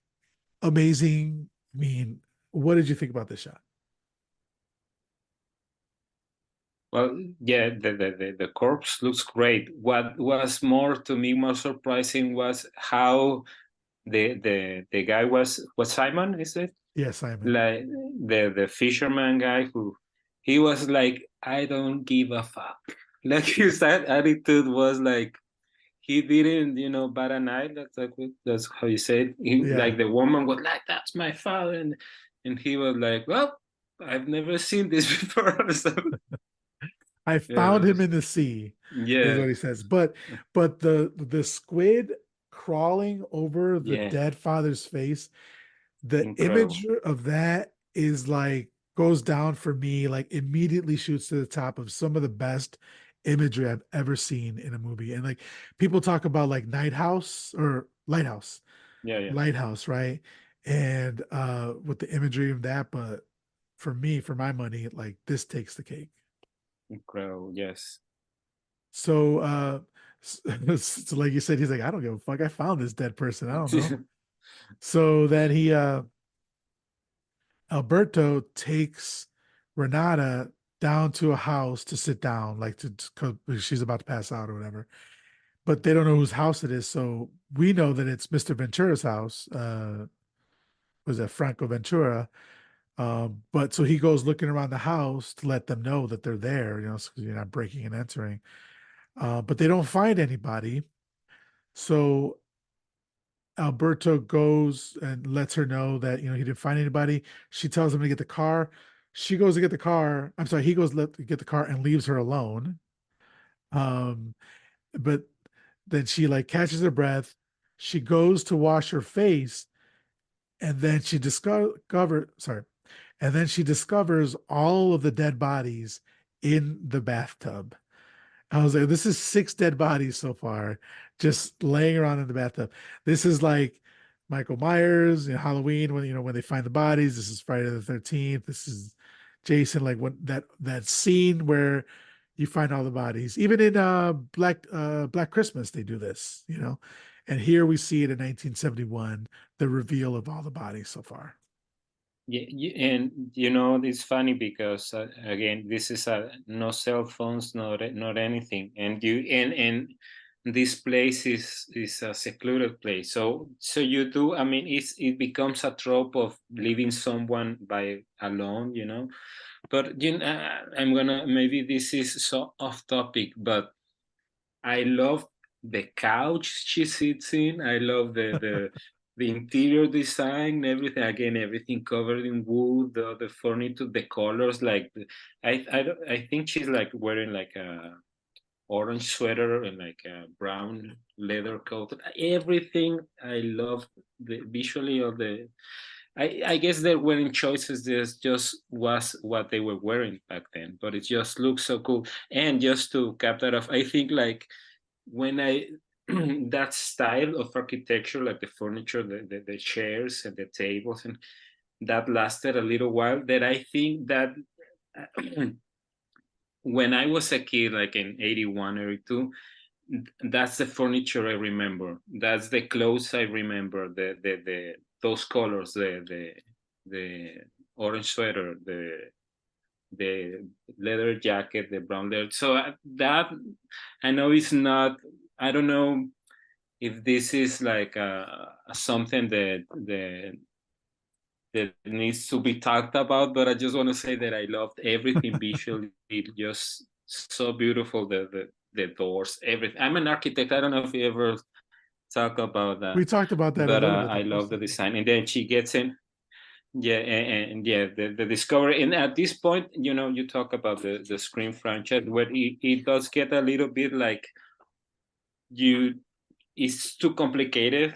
amazing. I mean, what did you think about this shot? Well, yeah, the corpse looks great. What was more to me more surprising was how the guy was Simon, is it? Yeah, Simon. Like the fisherman guy who he was like, I don't give a fuck. Like his attitude was like he didn't, bat an eye. That's how you say it. Yeah, Like the woman was like, "That's my father," and he was like, "Well, I've never seen this before." So I yeah, found him in the sea, is yeah, what he says. But the squid crawling over the yeah, dead father's face, the incredible. image of that is like goes down for me, like immediately shoots to the top of some of the best imagery I've ever seen in a movie. And like people talk about like Night House or Lighthouse, Yeah, yeah, Lighthouse, right? And with the imagery of that, but for me, for my money, like this takes the cake. incredible. Yes. So so like you said, he's like, I don't give a fuck. I found this dead person. I don't know. So then he Alberto takes Renata down to a house to sit down, like cause she's about to pass out or whatever. But they don't know whose house it is. So we know that it's Mr. Ventura's house. Was that Franco Ventura? But so he goes looking around the house to let them know that they're there, so you're not breaking and entering. But they don't find anybody. So Alberto goes and lets her know that he didn't find anybody. She tells him to get the car. She goes to get the car. I'm sorry, he goes to get the car and leaves her alone. Um, but then she like catches her breath. She goes to wash her face, and then she discovers all of the dead bodies in the bathtub. I was like, this is six dead bodies so far, just laying around in the bathtub. This is like Michael Myers, Halloween when they find the bodies. This is Friday the 13th. This is Jason, like when that scene where you find all the bodies. Even in Black Christmas, they do this. And here we see it in 1971, the reveal of all the bodies so far. Yeah, and it's funny because again, this is no cell phones, not anything, and this place is a secluded place. So you do. I mean, it becomes a trope of leaving someone by alone, But I'm gonna maybe this is so off topic, but I love the couch she sits in. I love the interior design, everything. Again, everything covered in wood. The furniture, the colors. Like I think she's like wearing like a orange sweater and like a brown leather coat. Everything I love the visually of the. I guess they're wearing choices. This just was what they were wearing back then, but it just looks so cool. And just to cap that off, I think like when I that style of architecture, like the furniture, the chairs and the tables, and that lasted a little while. That I think that when I was a kid, like in 81 or 82, that's the furniture I remember. That's the clothes I remember. The those colors, the orange sweater, the leather jacket, the brown leather. So that I know it's not. I don't know if this is like something that needs to be talked about, but I just want to say that I loved everything visually. It just so beautiful. The doors, everything. I'm an architect. I don't know if you ever talk about that, We talked about that a but little bit the I love first the time. design. And then she gets in, yeah, and yeah, the discovery. And at this point, you talk about the Scream franchise, where it does get a little bit like you it's too complicated.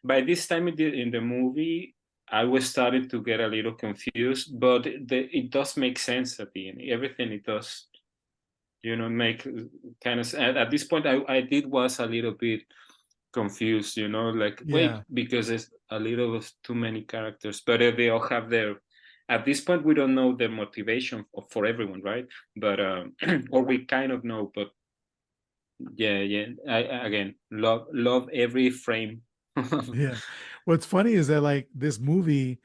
By this time in the movie, I was starting to get a little confused, but it does make sense at the end. Everything it does, make kind of. At this point, I did was a little bit confused, like wait, Yeah, because it's a little of too many characters, but they all have their. At this point, we don't know the motivation for everyone, right? But or we kind of know, but yeah, yeah. Again love every frame. yeah. What's funny is that like this movie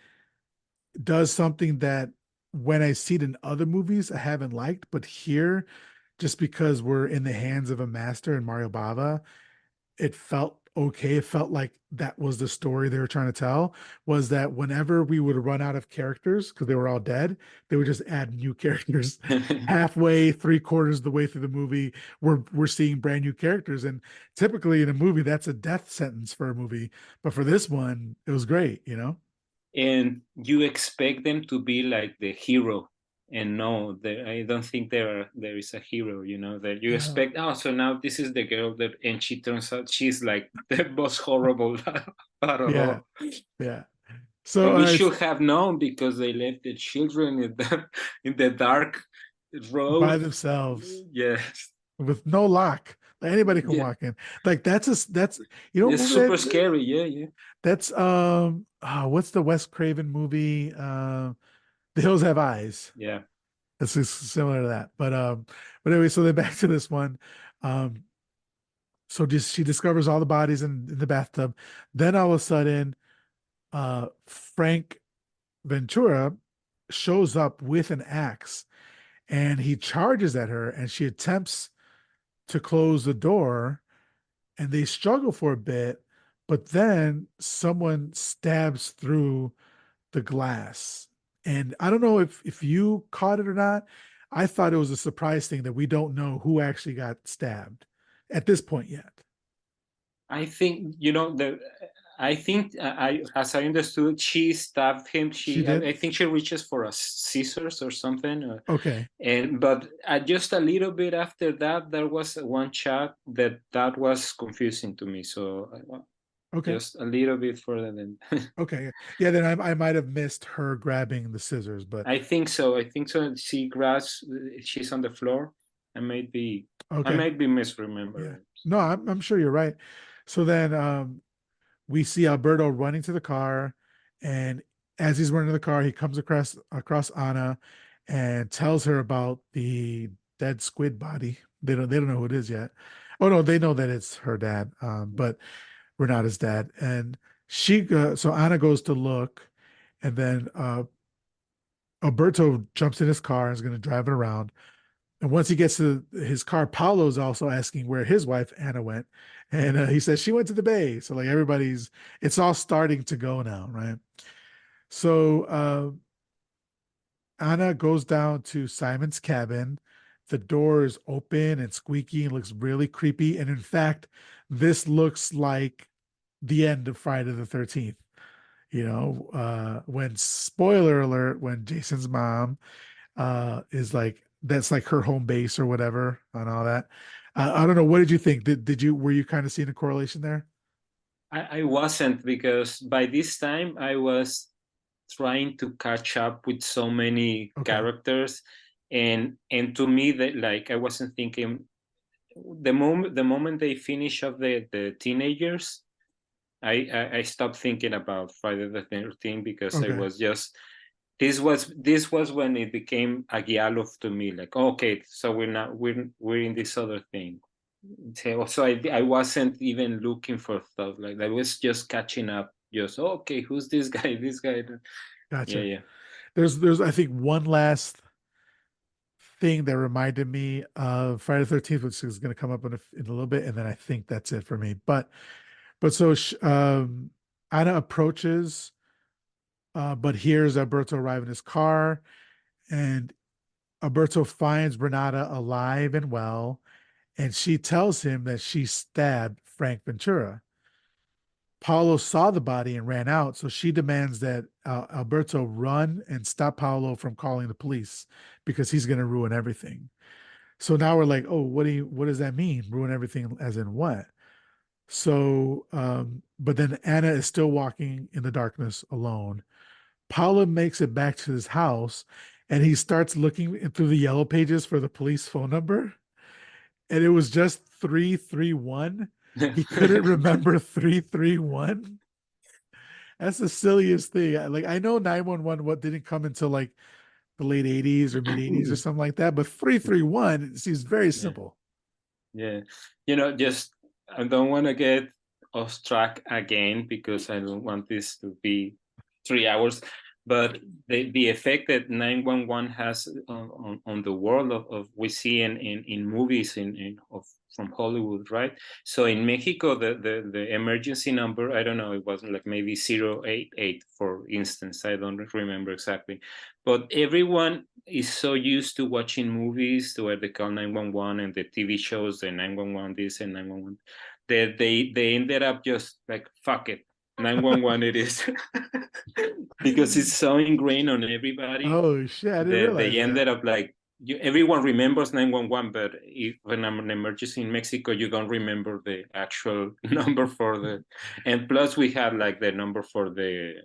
does something that when I see it in other movies I haven't liked, but here, just because we're in the hands of a master in Mario Bava, it felt okay. It felt like that was the story they were trying to tell, was that whenever we would run out of characters because they were all dead, they would just add new characters. Halfway, three-quarters of the way through the movie, we're seeing brand new characters. And typically in a movie, that's a death sentence for a movie. But for this one, it was great, you know? And you expect them to be like the hero, and no, I don't think there is a hero, that you No. expect. Oh, so now this is the girl that, and she turns out she's like the most horrible out of Yeah, all. yeah. So And we it's should have known because they left the children in the dark by road. themselves Yes. with no lock. Like anybody can Yeah, walk in. Like that's what it's movie super scary. Yeah, yeah. that's what's the Wes Craven movie? The Hills Have Eyes. Yeah. It's similar to that. But anyway, so then back to this one. Um, so just she discovers all the bodies in the bathtub. Then all of a sudden, Frank Ventura shows up with an axe and he charges at her and she attempts to close the door and they struggle for a bit, but then someone stabs through the glass. And I don't know if you caught it or not. I thought it was a surprise thing that we don't know who actually got stabbed at this point yet. I think I think as I understood, she stabbed him. She I, did? I think she reaches for a scissors or something, Okay. and but just a little bit after that, there was one shot that was confusing to me. So Okay. just a little bit further than. Okay. Yeah, then I might have missed her grabbing the scissors, but I think so. I think so. She grabs. She's on the floor. I might be. I okay. might be Yeah. misremembering. No, I'm sure you're right. So then we see Alberto running to the car, and as he's running to the car, he comes across Anna and tells her about the dead squid body. They don't know who it is yet. Oh no, they know that it's her dad, but we're not his dad. And so Anna goes to look, and then Alberto jumps in his car and is going to drive it around. And once he gets to his car, Paulo's also asking where his wife Anna went, and he says she went to the bay. So like it's all starting to go now, right? So Anna goes down to Simon's cabin. The door is open and squeaky and looks really creepy. And in fact, this looks like the end of Friday the 13th. When spoiler alert, when Jason's mom is like that's like her home base or whatever and all that. I don't know. What did you think? Were you kind of seeing a correlation there? I wasn't, because by this time I was trying to catch up with so many Okay. characters, and to me that like I wasn't thinking the moment they finish up the teenagers, I stopped thinking about Friday the 13th because I Okay. was just this was when it became a Giallo to me. Like, okay, so we're in this other thing. So I wasn't even looking for stuff like that. I was just catching up. Just okay, who's this guy? This guy. Yeah, Gotcha. yeah. There's I think one last thing that reminded me of Friday the 13th, which is going to come up in a little bit, and then I think that's it for me. But so Anna approaches, but hears Alberto arrive in his car, and Alberto finds Renata alive and well, and she tells him that she stabbed Frank Ventura. Paulo saw the body and ran out, so she demands that Alberto run and stop Paulo from calling the police because he's going to ruin everything. So now we're like, oh, what does that mean? Ruin everything as in what? So, but then Anna is still walking in the darkness alone. Paula makes it back to his house and he starts looking through the yellow pages for the police phone number. And it was just 331. He couldn't remember 331. That's the silliest thing. Like I know 911 what didn't come until like the late 80s or mid 80s or something like that, but 331 it seems very Yeah. simple. Yeah, just I don't want to get off track again because I don't want this to be 3 hours. But the effect that 911 has on the world of we see in movies in of from Hollywood, right? So in Mexico, the emergency number, I don't know, it wasn't like maybe 088, for instance. I don't remember exactly, but everyone is so used to watching movies where they call 911 and the TV shows, the 911 this and 911, that they ended up just like, fuck it, 911 it is. Because it's so ingrained on everybody Oh shit, I didn't that they realize that. ended up like, everyone remembers 911, but if when I'm an emergency in Mexico, you don't remember the actual number for the, and plus we had like the number for the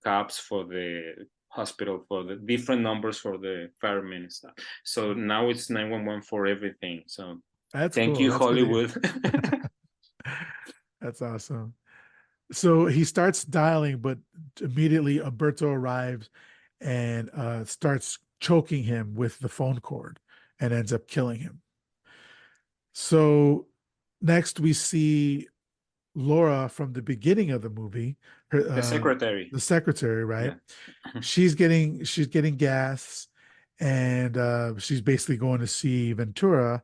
cops, for the hospital, for the different numbers for the firemen and stuff. So now it's 911 for everything. So That's thank cool. you, That's good to hear. Hollywood. That's awesome. So he starts dialing, but immediately Alberto arrives and starts choking him with the phone cord and ends up killing him. So next we see Laura from the beginning of the movie, her, The secretary. the secretary, right? Yeah. She's getting gas, and she's basically going to see Ventura,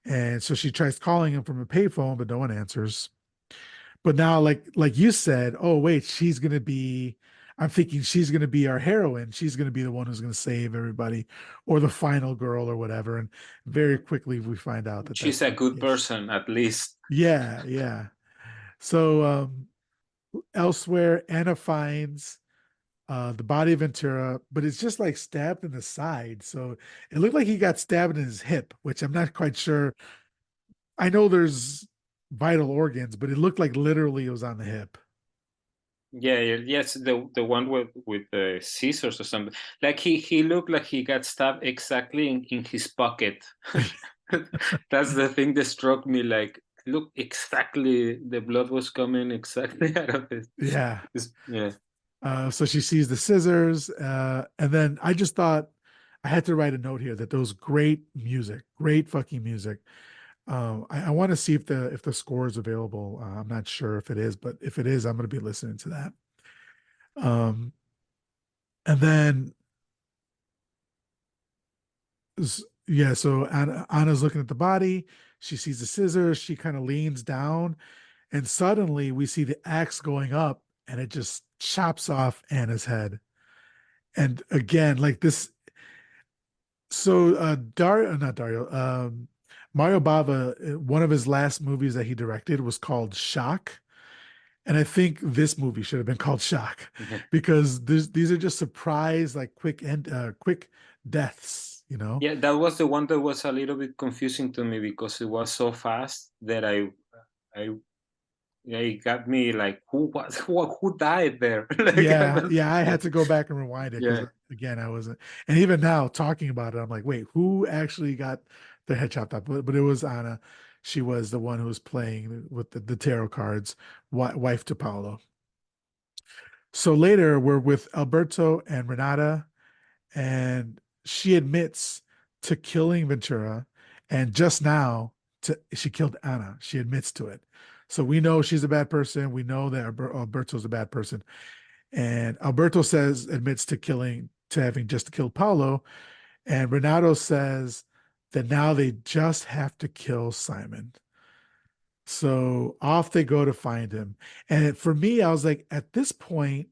and so she tries calling him from a payphone, but no one answers. But now, like you said, oh wait, she's gonna be. I'm thinking she's gonna be our heroine. She's gonna be the one who's gonna save everybody, or the final girl, or whatever. And very quickly we find out that She's that's a not the good case. person, at least. Yeah, yeah. So elsewhere, Anna finds the body of Ventura, but it's just like stabbed in the side. So it looked like he got stabbed in his hip, which I'm not quite sure. I know there's vital organs, but it looked like literally it was on the hip. Yeah, yes, the one with the scissors or something. Like he looked like he got stabbed exactly in his pocket. That's the thing that struck me. Like, look, exactly the blood was coming exactly out of it. Yeah. Yeah. So she sees the scissors, and then I just thought I had to write a note here that those great music, great fucking music. I want to see if the score is available. I'm not sure if it is, but if it is, I'm going to be listening to that. Um, and then yeah, so Anna's looking at the body. She sees the scissors. She kind of leans down, and suddenly we see the axe going up, and it just chops off Anna's head. And again, like this. So Dario, not Dario, Mario Bava, one of his last movies that he directed was called Shock. And I think this movie should have been called Shock Yeah. because these are just surprise, like quick deaths, you know? Yeah, that was the one that was a little bit confusing to me because it was so fast that I it got me like, who was who died there? Like, Yeah, yeah, I had to go back and rewind it because yeah, again, I wasn't. And even now, talking about it, I'm like, wait, who actually got their head chopped off? But it was Anna. She was the one who was playing with the tarot cards, wife to Paolo. So later, we're with Alberto and Renata, and she admits to killing Ventura, and just now, she killed Anna. She admits to it. So we know she's a bad person. We know that Alberto's a bad person. And Alberto admits to having just killed Paulo. And Renato says that now they just have to kill Simon. So off they go to find him. And for me, I was like, at this point,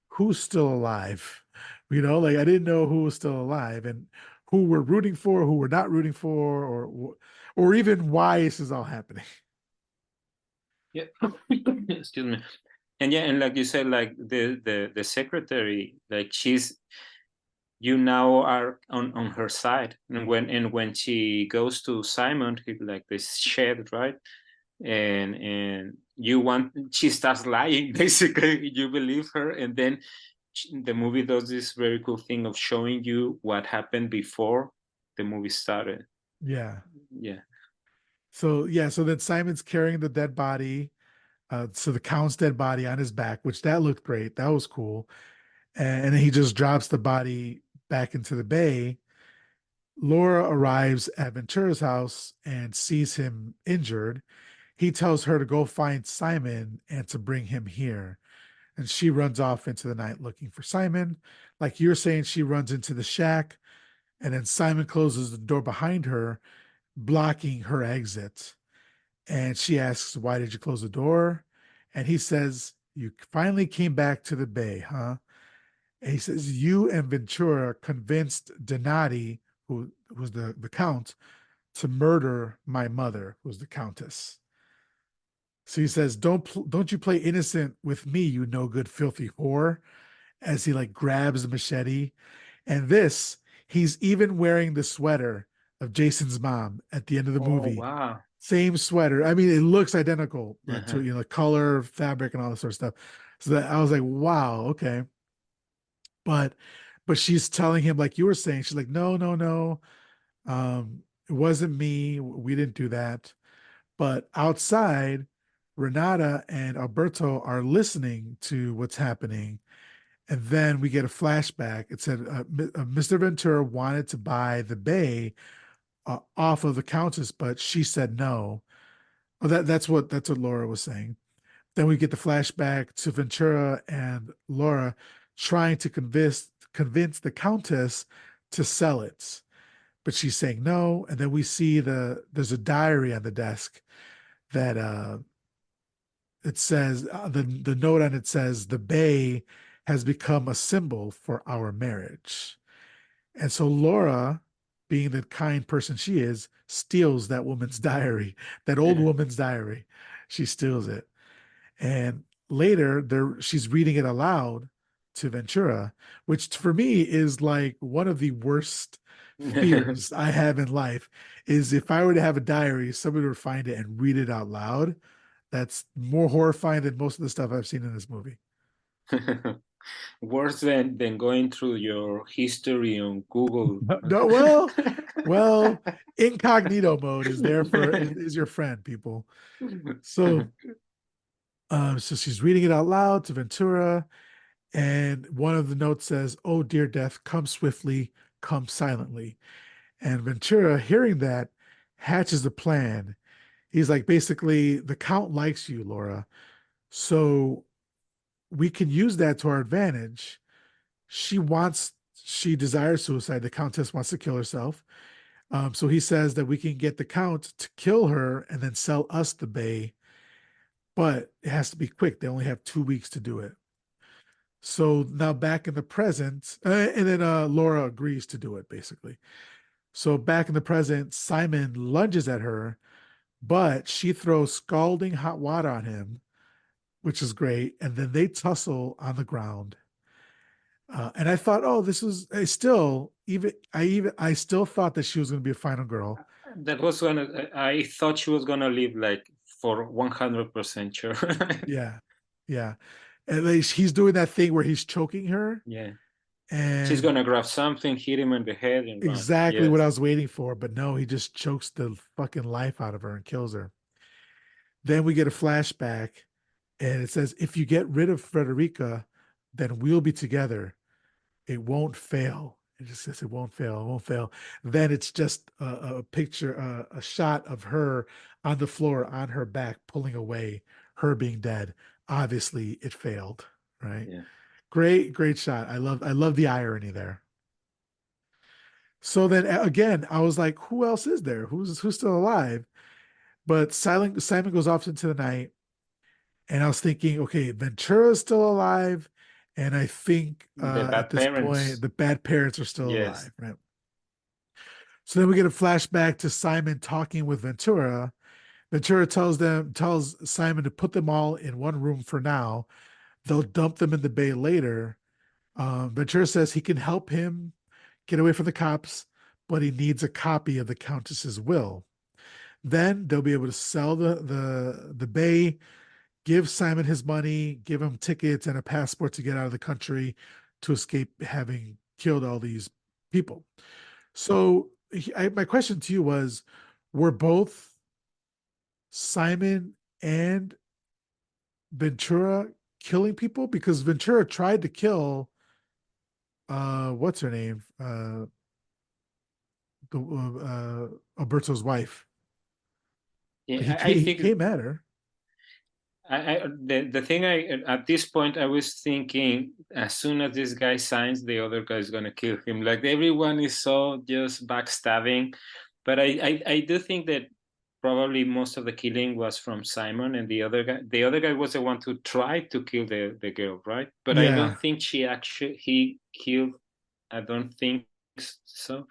who's still alive? Like I didn't know who was still alive and who we're rooting for, who we're not rooting for, or even why this is all happening. yeah. Excuse me. And yeah, and like you said, like the secretary, like she's, you now are on her side, and when she goes to Simon, he, like this shed, right? And you want, she starts lying basically, you believe her, and then the movie does this very cool thing of showing you what happened before the movie started. Yeah. Yeah. So yeah, so then Simon's carrying the dead body, so the Count's dead body on his back, which that looked great. That was cool. And then he just drops the body back into the bay. Laura arrives at Ventura's house and sees him injured. He tells her to go find Simon and to bring him here. And she runs off into the night looking for Simon. Like you're saying, she runs into the shack, and then Simon closes the door behind her, blocking her exit. And she asks, "Why did you close the door?" And he says, "You finally came back to the bay, huh?" And he says, "You and Ventura convinced Donati, who was the count, to murder my mother, who's the countess." So he says, don't you play innocent with me, you no good filthy whore," as he like grabs the machete. And this, he's even wearing the sweater of Jason's mom at the end of the Oh movie. wow. Same sweater. I mean, it looks identical to Uh-huh. color, fabric, and all this sort of stuff. So that I was like, wow, okay. But she's telling him, like you were saying, she's like, no, no, no. It wasn't me. We didn't do that. But outside, Renata and Alberto are listening to what's happening. And then we get a flashback. It said Mr. Ventura wanted to buy the bay off of the Countess, but she said no. Oh, that's what Laura was saying. Then we get the flashback to Ventura and Laura trying to convince the Countess to sell it, but she's saying no. And then we see there's a diary on the desk that it says the note on it says the bay has become a symbol for our marriage. And so Laura, being the kind person she is, steals that woman's diary, that old woman's diary. She steals it. And later she's reading it aloud to Ventura, which for me is like one of the worst fears I have in life is if I were to have a diary, somebody would find it and read it out loud. That's more horrifying than most of the stuff I've seen in this movie. Worse than going through your history on Google. No, well, incognito mode is there is your friend, people. So so she's reading it out loud to Ventura, and one of the notes says, "Oh dear death, come swiftly, come silently." And Ventura, hearing that, hatches a plan. He's like, basically, the Count likes you, Laura. So we can use that to our advantage. She desires suicide. The Countess wants to kill herself. So he says that we can get the Count to kill her and then sell us the bay, but it has to be quick. They only have 2 weeks to do it. So now back in the present, and then Laura agrees to do it basically. So back in the present, Simon lunges at her, but she throws scalding hot water on him, which is great. And then they tussle on the ground. And I thought, oh, this was I still I still thought that she was going to be a final girl. That was gonna. I thought she was gonna live like for 100% sure. Yeah, yeah. At least he's doing that thing where he's choking her, Yeah. She's and gonna grab something, hit him in the head, and run. exactly what I Yes. was waiting for. But no, he just chokes the fucking life out of her and kills her. Then we get a flashback, and it says, "If you get rid of Frederica, then we'll be together. It won't fail." It just says it won't fail. It won't fail. Then it's just a picture, a shot of her on the floor on her back, pulling away, her being dead. Obviously, it failed. Right. Yeah. Great, great shot. I love the irony there. So then again, I was like, who else is there? Who's still alive? But Simon goes off into the night, and I was thinking, okay, Ventura's still alive, and I think The at bad this point parents. the bad parents are still Yes. alive, right? So then we get a flashback to Simon talking with Ventura. Ventura tells Simon to put them all in one room for now. They'll dump them in the bay later. Ventura says he can help him get away from the cops, but he needs a copy of the Countess's will. Then they'll be able to sell the bay, give Simon his money, give him tickets and a passport to get out of the country to escape having killed all these people. So my question to you was, were both Simon and Ventura killing people? Because Ventura tried to kill what's her name? Alberto's wife. Yeah, I He think came at her. the thing I at this point I was thinking as soon as this guy signs, the other guy is gonna kill him. Like everyone is so just backstabbing, but I do think that probably most of the killing was from Simon, and the other guy was the one who tried to kill the girl, right? But I don't Yeah. think he killed. I don't think so.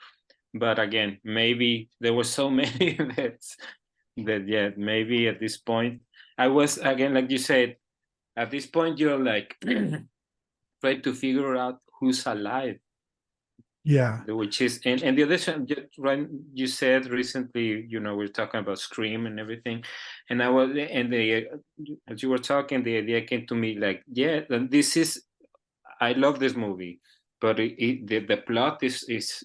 But again, maybe there were so many that yeah, maybe at this point I was again, like you said, at this point you're like trying to figure out who's alive, Yeah. which is and the other right, you said recently, we're talking about Scream and everything, and I was and the as you were talking, the idea came to me like, yeah, this is I love this movie, but the plot is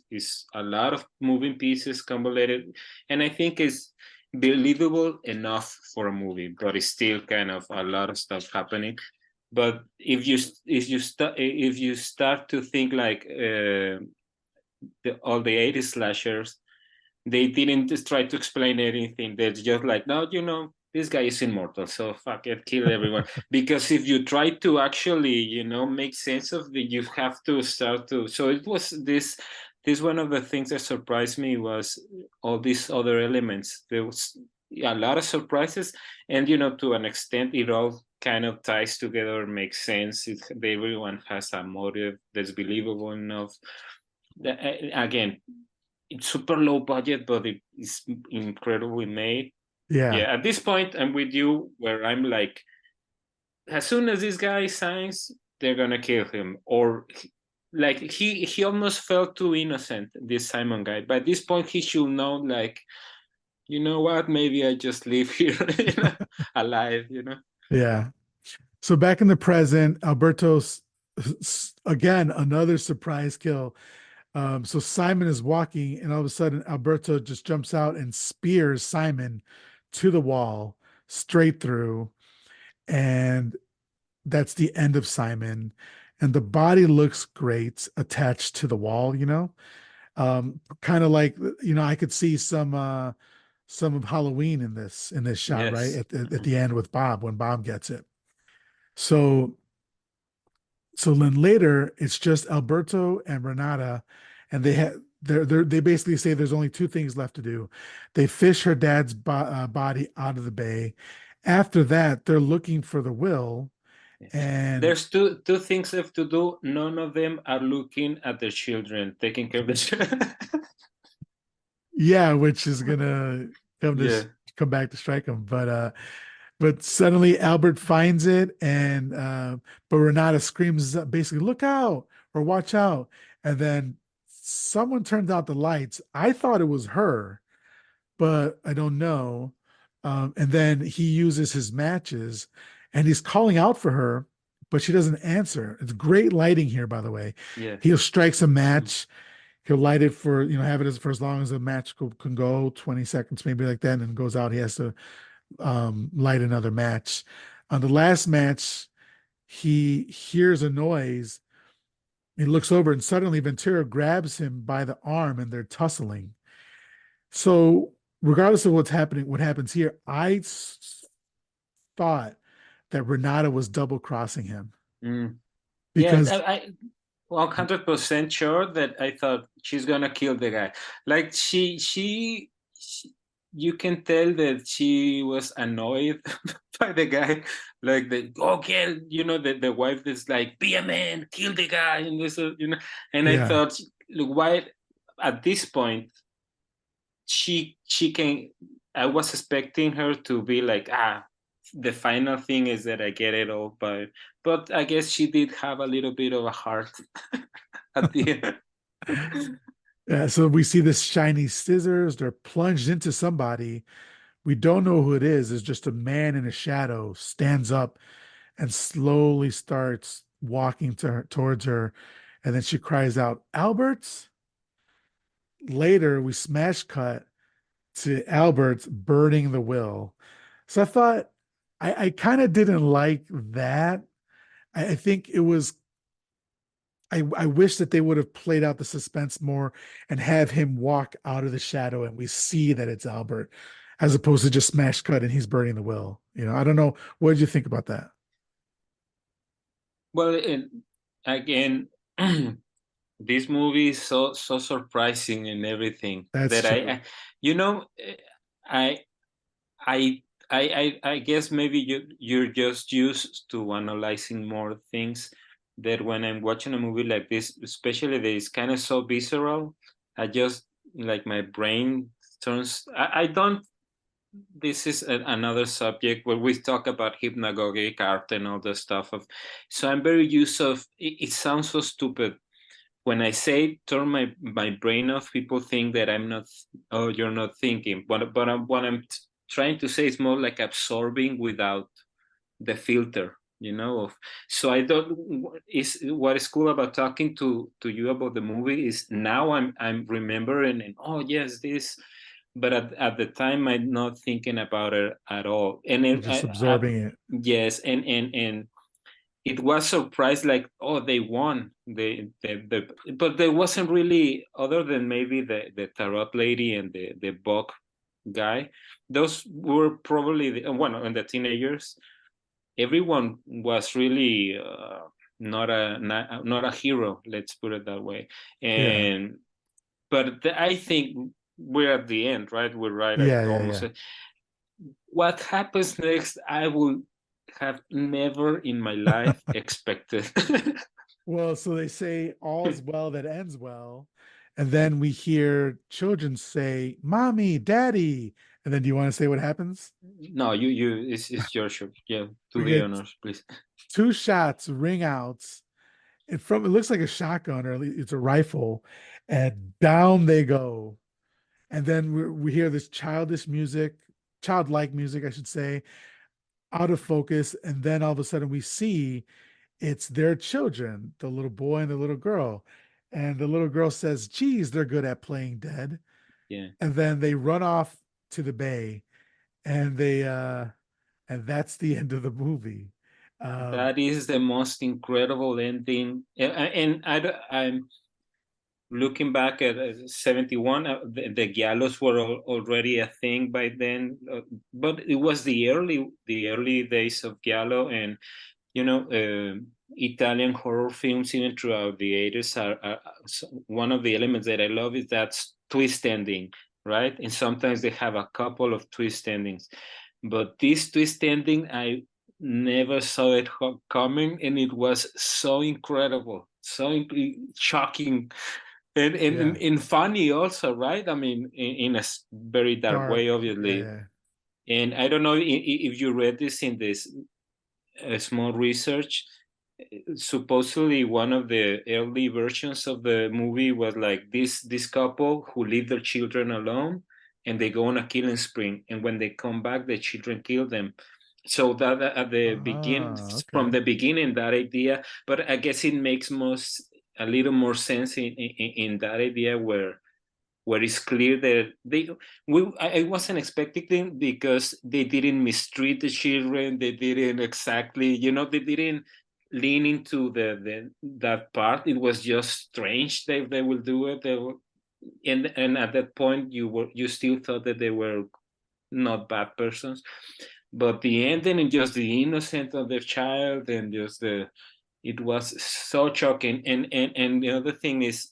a lot of moving pieces convoluted, and I think it's believable enough for a movie, but it's still kind of a lot of stuff happening. But if you start to think like all the 80s slashers, they didn't just try to explain anything. They're just like, no, this guy is immortal, so fuck it, kill everyone. Because if you try to actually, make sense of it, you have to start to. So it was this. This one of the things that surprised me was all these other elements. There was a lot of surprises, and to an extent, it all kind of ties together, makes sense. Everyone has a motive that's believable enough. Again, it's super low budget, but it is incredibly made. Yeah. Yeah, at this point, I'm with you where I'm like, as soon as this guy signs, they're gonna kill him. Or like he almost felt too innocent, this Simon guy. By this point, he should know, like, you know what? Maybe I just live here, alive. Yeah. So back in the present, Alberto's again another surprise kill. So Simon is walking, and all of a sudden Alberto just jumps out and spears Simon to the wall, straight through, and that's the end of Simon. And the body looks great attached to the wall, kind of like I could see some of Halloween in this shot, right? Yes. At the end with Bob when Bob gets it. So then later it's just Alberto and Renata, and they basically say there's only two things left to do. They fish her dad's body out of the bay. After that, they're looking for the will, and There's two things left to do. None of them are looking at their children, taking care of the children. yeah, which is gonna Yeah. come back to strike them. But suddenly Albert finds it, and but Renata screams basically, "Look out!" or "Watch out!" And then someone turned out the lights. I thought it was her, but I don't know. And then he uses his matches and he's calling out for her, but she doesn't answer. It's great lighting here, by the way. Yeah. He strikes a match. He'll light it for, have it as for as long as the match can go, 20 seconds, maybe like that, and then goes out. He has to light another match. On the last match, he hears a noise. He looks over and suddenly Ventura grabs him by the arm and they're tussling. So regardless of what's happening, what happens here, thought that Renata was double crossing him Mm. Yeah, because 100% sure that I thought she's gonna kill the guy. Like she you can tell that she was annoyed by the guy. Like the okay, the wife is like, be a man, kill the guy, and this. And I yeah, thought, look, why at this point she can. I was expecting her to be like, the final thing is that I get it all, but I guess she did have a little bit of a heart at the end. yeah. So we see this shiny scissors. They're plunged into somebody. We don't know who it is. It's just a man in a shadow stands up and slowly starts walking towards her, and then she cries out, "Alberts!" Later, we smash cut to Alberts burning the will. So I thought I kind of didn't like that. I think it was I wish that they would have played out the suspense more and have him walk out of the shadow and we see that it's Albert, as opposed to just smash cut and he's burning the will. I don't know. What did you think about that? Well, again, this movie is so surprising and everything That's that true. you know, I I I guess maybe you're just used to analyzing more things that when I'm watching a movie like this, especially that is kind of so visceral, I just like my brain turns. I don't. This is another subject where we talk about hypnagogic art and all the stuff of. So I'm very used of. It sounds so stupid when I say turn my brain off. People think that I'm not. Oh, you're not thinking. But what I'm trying to say is more like absorbing without the filter. Of. So I don't. Is what is cool about talking to you about the movie is now I'm remembering and oh yes this, but at the time I'm not thinking about it at all. And You're it, just absorbing it. yes, and it was surprised like oh they won but there wasn't really other than maybe the tarot lady and the bug guy. Those were probably and the teenagers. Everyone was really not a hero, let's put it that way. Yeah. And but I think we're at the end, right? We're right at Yeah. Yeah. almost Yeah. what happens next. I will have never in my life expected. Well, so they say all's well that ends well. And then we hear children say, Mommy, Daddy. And then do you want to say what happens? No, it's your show. Yeah, to We the get honors, please. two shots, ring outs, and from it looks like a shotgun or at least it's a rifle, and down they go. And then we hear this childlike music, I should say, out of focus. And then all of a sudden we see it's their children, the little boy and the little girl. And the little girl says, Geez, they're good at playing dead. Yeah. And then they run off to the bay and and that's the end of the movie. Um, That is the most incredible ending. And I'm looking back at 71. The Giallos were already a thing by then, but it was the early days of Giallo, and you know, Italian horror films, even throughout the 80s, are one of the elements that I love is that twist ending, right? And sometimes they have a couple of twist endings. But this twist ending, I never saw it coming, and it was so incredible, so shocking, yeah, and funny also, right? I mean, in a very dark way, dark. Yeah, obviously. yeah, And I don't know if you read this in this small research. Supposedly one of the early versions of the movie was like this couple who leave their children alone and they go on a killing spree. And when they come back, the children kill them. So that at the begin, from Okay. the beginning, that idea, but I guess it makes most a little more sense in that idea where it's clear that I wasn't expecting because they didn't mistreat the children. They didn't exactly, they didn't lean into the that part. It was just strange they will do it. And at that point, you still thought that they were not bad persons, but the ending and just the innocence of the child and just it was so shocking. And the other thing is,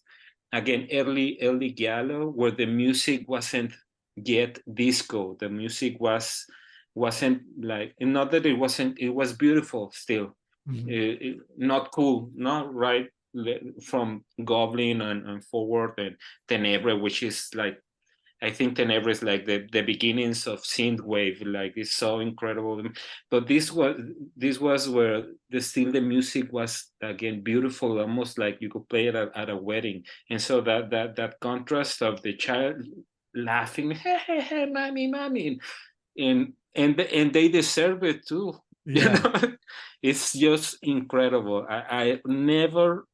again, early Giallo, where the music wasn't yet disco. The music wasn't like, not that it wasn't, it was beautiful still. Mhm. Not cool, not right, from Goblin and forward, and Tenebre, which is like, I think Tenebre is like the beginnings of synthwave. Like, it's so incredible. But this was where the music was again beautiful, almost like you could play it at a wedding. And so that contrast of the child laughing, hey, hey, hey, mommy, mommy, and they deserve it too. You Yeah. know, it's just incredible. I never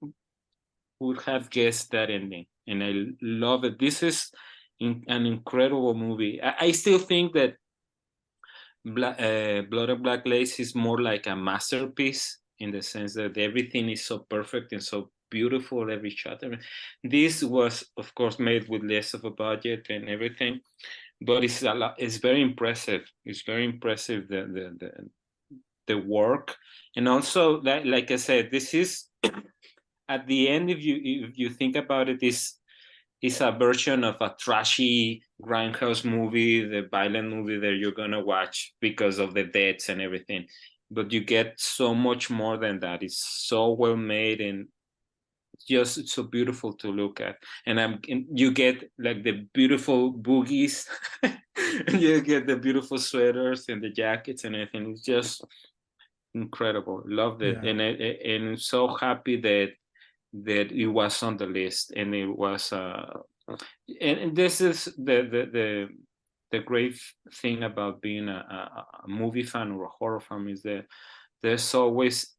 would have guessed that ending, and I love it. This is an incredible movie. I still think that Blood and Black Lace is more like a masterpiece in the sense that everything is so perfect and so beautiful every shot. I mean, this was, of course, made with less of a budget and everything, but it's a lot. It's very impressive. It's very impressive the work, and also like I said, this is at the end, if you think about it, is a version of a trashy grindhouse movie, the violent movie that you're gonna watch because of the deaths and everything. But you get so much more than that. It's so well made and just it's so beautiful to look at. And you get like the beautiful boogies, and you get the beautiful sweaters and the jackets and everything. It's just incredible. Loved it, Yeah. and I'm so happy that it was on the list, and it was and this is the great thing about being a movie fan or a horror fan, is that there's always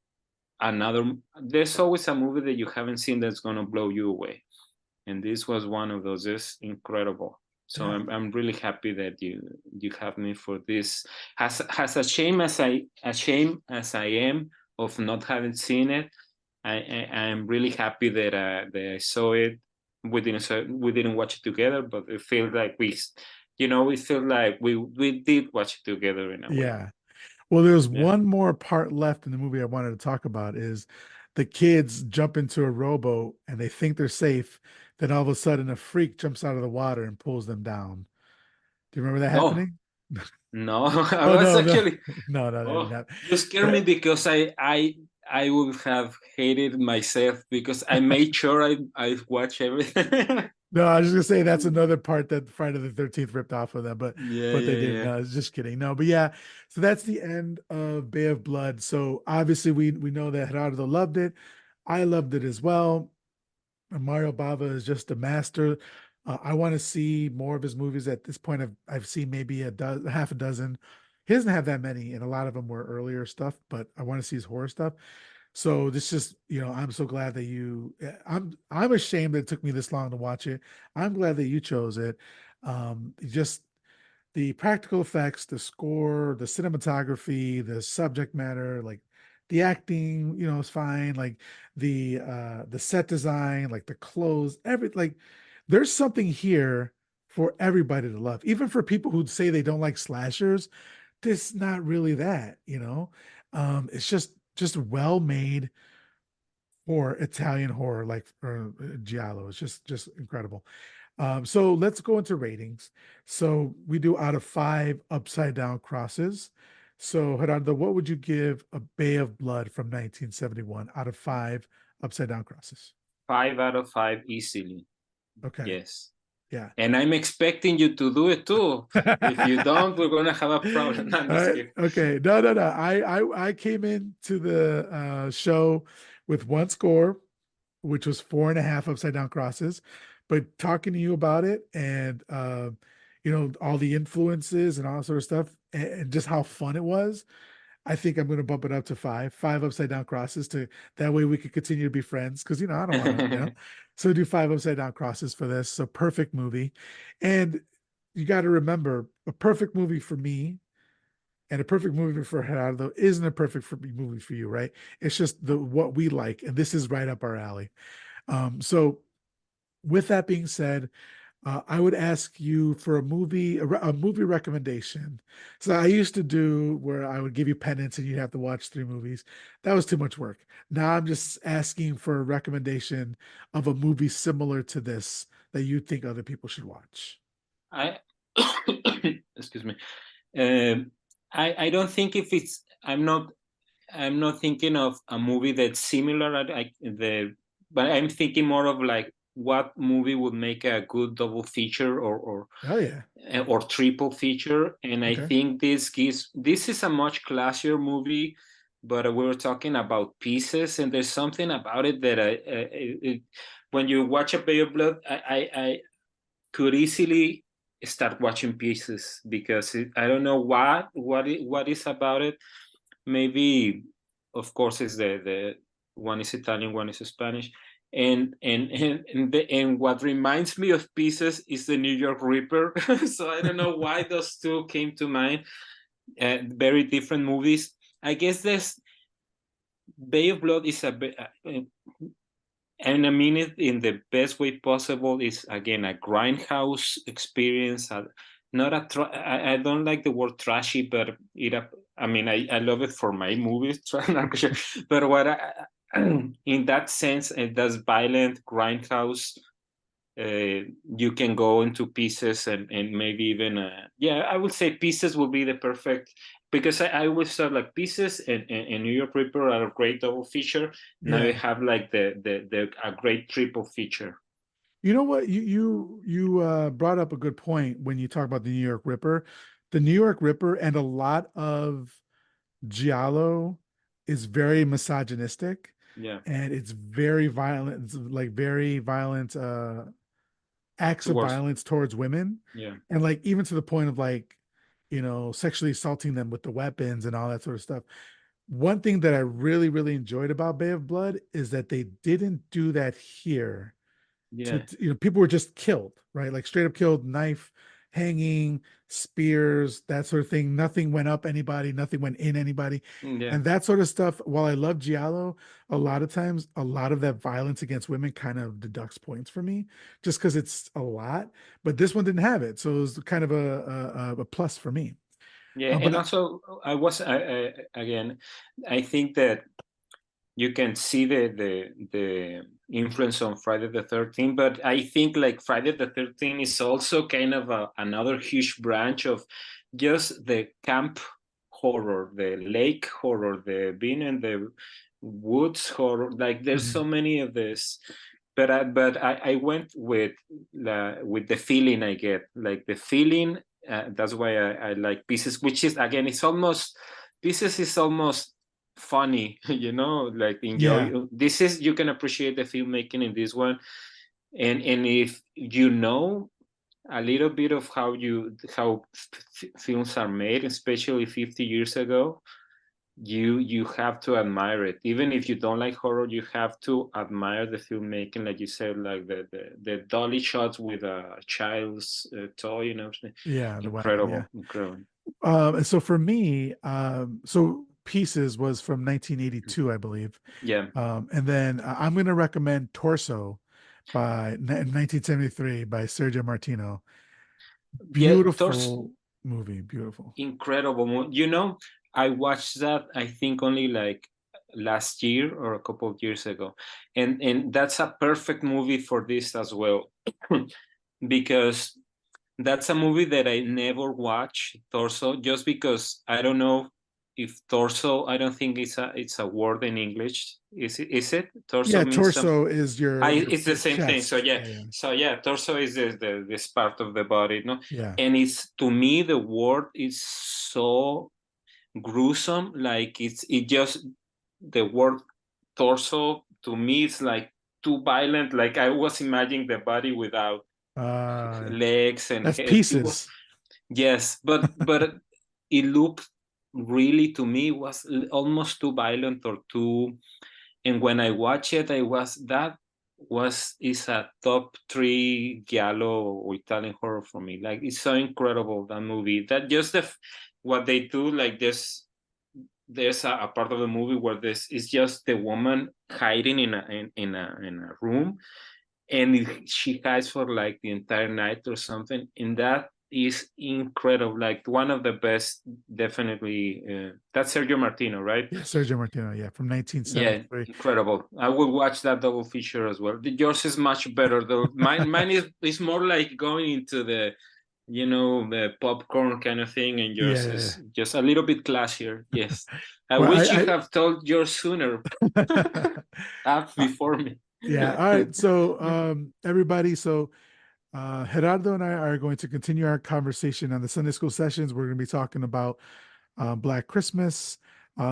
another there's always a movie that you haven't seen that's going to blow you away, and this was one of those. It's incredible. So Yeah. I'm really happy that you have me for this. As ashamed as I am of not having seen it, I'm really happy that I saw it. We didn't watch it together, but it feels like we feel like we did watch it together in a way. Yeah. Well, there's Yeah. one more part left in the movie I wanted to talk about is the kids jump into a rowboat and they think they're safe. Then all of a sudden a freak jumps out of the water and pulls them down. Do you remember that No, happening? no, I Oh was no, no, actually. no, no, that didn't Oh, happen. you scared me But because I would have hated myself because I made sure I watch everything. no, I was just gonna say that's another part that Friday the 13th ripped off of them, Yeah, but they yeah, didn't. yeah. No, I was just kidding. No, but yeah, so that's the end of Bay of Blood. So obviously we know that Gerardo loved it. I loved it as well. Mario Bava is just a master. I want to see more of his movies. At this point, I've seen maybe half a dozen. He doesn't have that many, and a lot of them were earlier stuff. But I want to see his horror stuff. So this just, I'm so glad that I'm ashamed that it took me this long to watch it. I'm glad that you chose it. Just the practical effects, the score, the cinematography, the subject matter, like the acting, is fine. Like the set design, like the clothes, like there's something here for everybody to love. Even for people who say they don't like slashers, this not really that. It's just well made for Italian horror, like Giallo. It's just incredible. So let's go into ratings. So we do out of five upside down crosses. So Gerardo, what would you give A Bay of Blood from 1971 out of five upside down crosses? 5 out of 5 easily. Okay. Yes. Yeah. And I'm expecting you to do it too. If you don't, we're gonna have a problem. No, I'm All just right. kidding. Okay. No, no, no. I came into the show with one score, which was 4.5 upside down crosses. But talking to you about it and all the influences and all that sort of stuff, and just how fun it was. I think I'm going to bump it up to five upside down crosses to that way we could continue to be friends. Because I don't want to. So do five upside down crosses for this. So perfect movie, and you got to remember a perfect movie for me and a perfect movie for Gerardo isn't a perfect movie for you, right? It's just the what we like, and this is right up our alley. So with that being said, I would ask you for a movie recommendation. So I used to do where I would give you penance and you'd have to watch three movies. That was too much work. Now I'm just asking for a recommendation of a movie similar to this that you think other people should watch. I excuse me. Um, I don't think if it's I'm not thinking of a movie that's similar. But I'm thinking more of like what movie would make a good double feature Oh yeah. or triple feature. And I Okay. think this is a much classier movie. But we were talking about Pieces, and there's something about it that when you watch A Bay of Blood, I could easily start watching Pieces because I don't know what is about it. Maybe, of course, is the one is Italian, one is Spanish, and what reminds me of Pieces is the New York Ripper. So I don't know why those two came to mind. Very different movies. I guess this Bay of Blood is and I mean it in the best way possible. Is again a grindhouse experience. Not a I don't like the word trashy, but I mean I love it for my movies. But in that sense, it does violent grindhouse. You can go into Pieces and maybe even yeah, I would say Pieces would be the perfect, because I always thought like Pieces and New York Ripper are a great double feature. Now you Yeah. have like the a great triple feature. You know what? You brought up a good point when you talk about the New York Ripper. The New York Ripper and a lot of Giallo is very misogynistic Yeah, and it's very violent. It's like very violent acts of towards violence towards women. yeah, And like even to the point of like, sexually assaulting them with the weapons and all that sort of stuff. One thing that I really, really enjoyed about Bay of Blood is that they didn't do that here yeah, people were just killed, right? Like straight up killed, knife, hanging, spears, that sort of thing. Nothing went up anybody, nothing went in anybody. yeah. And that sort of stuff, while I love Giallo, a lot of times, a lot of that violence against women kind of deducts points for me just because it's a lot. But this one didn't have it. So it was kind of a plus for me. Yeah, But and also again, I think that you can see the influence on Friday the 13th, but I think like Friday the 13th is also kind of another huge branch of just the camp horror, the lake horror, the being in the woods horror. Like there's so mhm, many of this, but I went with the feeling I get, like the feeling. That's why I like Pieces, which is again, it's almost Pieces is almost funny, like yeah, enjoy. This is you can appreciate the filmmaking in this one, and if you know a little bit of how films are made, especially 50 years ago, you have to admire it. Even if you don't like horror, you have to admire the filmmaking, like you said, like the dolly shots with a child's toy, yeah, the weapon, yeah. incredible, incredible. And so for me, so Pieces was from 1982, I believe. Yeah, And then I'm going to recommend Torso by 1973 by Sergio Martino. yeah, those Beautiful movie, beautiful. incredible. I watched that, I think, only like last year or a couple of years ago, and that's a perfect movie for this as well, because that's a movie that I never watched, Torso, just because I don't know if torso. I don't think it's a word in English. Is it? Torso Yeah, means some. torso is your It's the your same thing. So chest. yeah, Yeah, yeah, torso is this part of the body, no? yeah, And it's, to me, the word is so gruesome. Like it just the word torso to me it's like too violent. Like I was imagining the body without. Uh, legs and that's head. It was, pieces. yes, but it looked really, to me, was almost too violent or too. And when I watched it, I was that was is a top three Giallo or Italian horror for me. Like, it's so incredible, that movie. That just what they do. Like, there's a part of the movie where this is just the woman hiding in a room, and she hides for like the entire night or something, and that is incredible. Like, one of the best, definitely. That's Sergio Martino, right? Yeah, Sergio Martino. Yeah, from Yeah, 1973. incredible. I will watch that double feature as well. Yours is much better though. Mine is more like going into the popcorn kind of thing, and yours Yeah. is just a little bit classier. Yes, I Well, wish you I have told yours sooner, up uh, before me. yeah. All right. So, everybody, so Gerardo and I are going to continue our conversation on the Sunday school sessions. We're going to be talking about Black Christmas.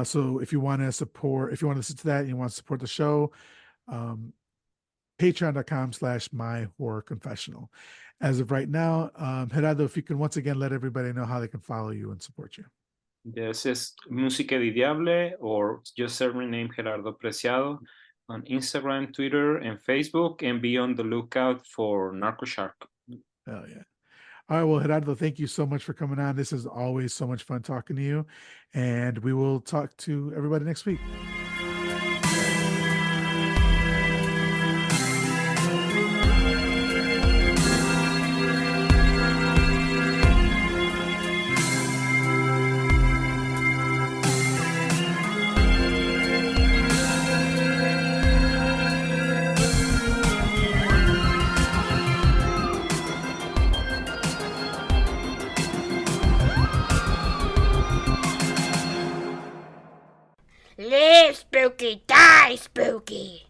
So if you want to support, if you want to listen to that and you want to support the show, um, patreon.com/my horror confessional. As of right now, Gerardo, if you can once again let everybody know how they can follow you and support you. This is Música di Diable, or just search my name, Gerardo Preciado, on Instagram, Twitter, and Facebook, and be on the lookout for Narco Shark. Oh yeah. All right. Well, Gerardo, thank you so much for coming on. This is always so much fun talking to you. And we will talk to everybody next week. Live spooky, die spooky.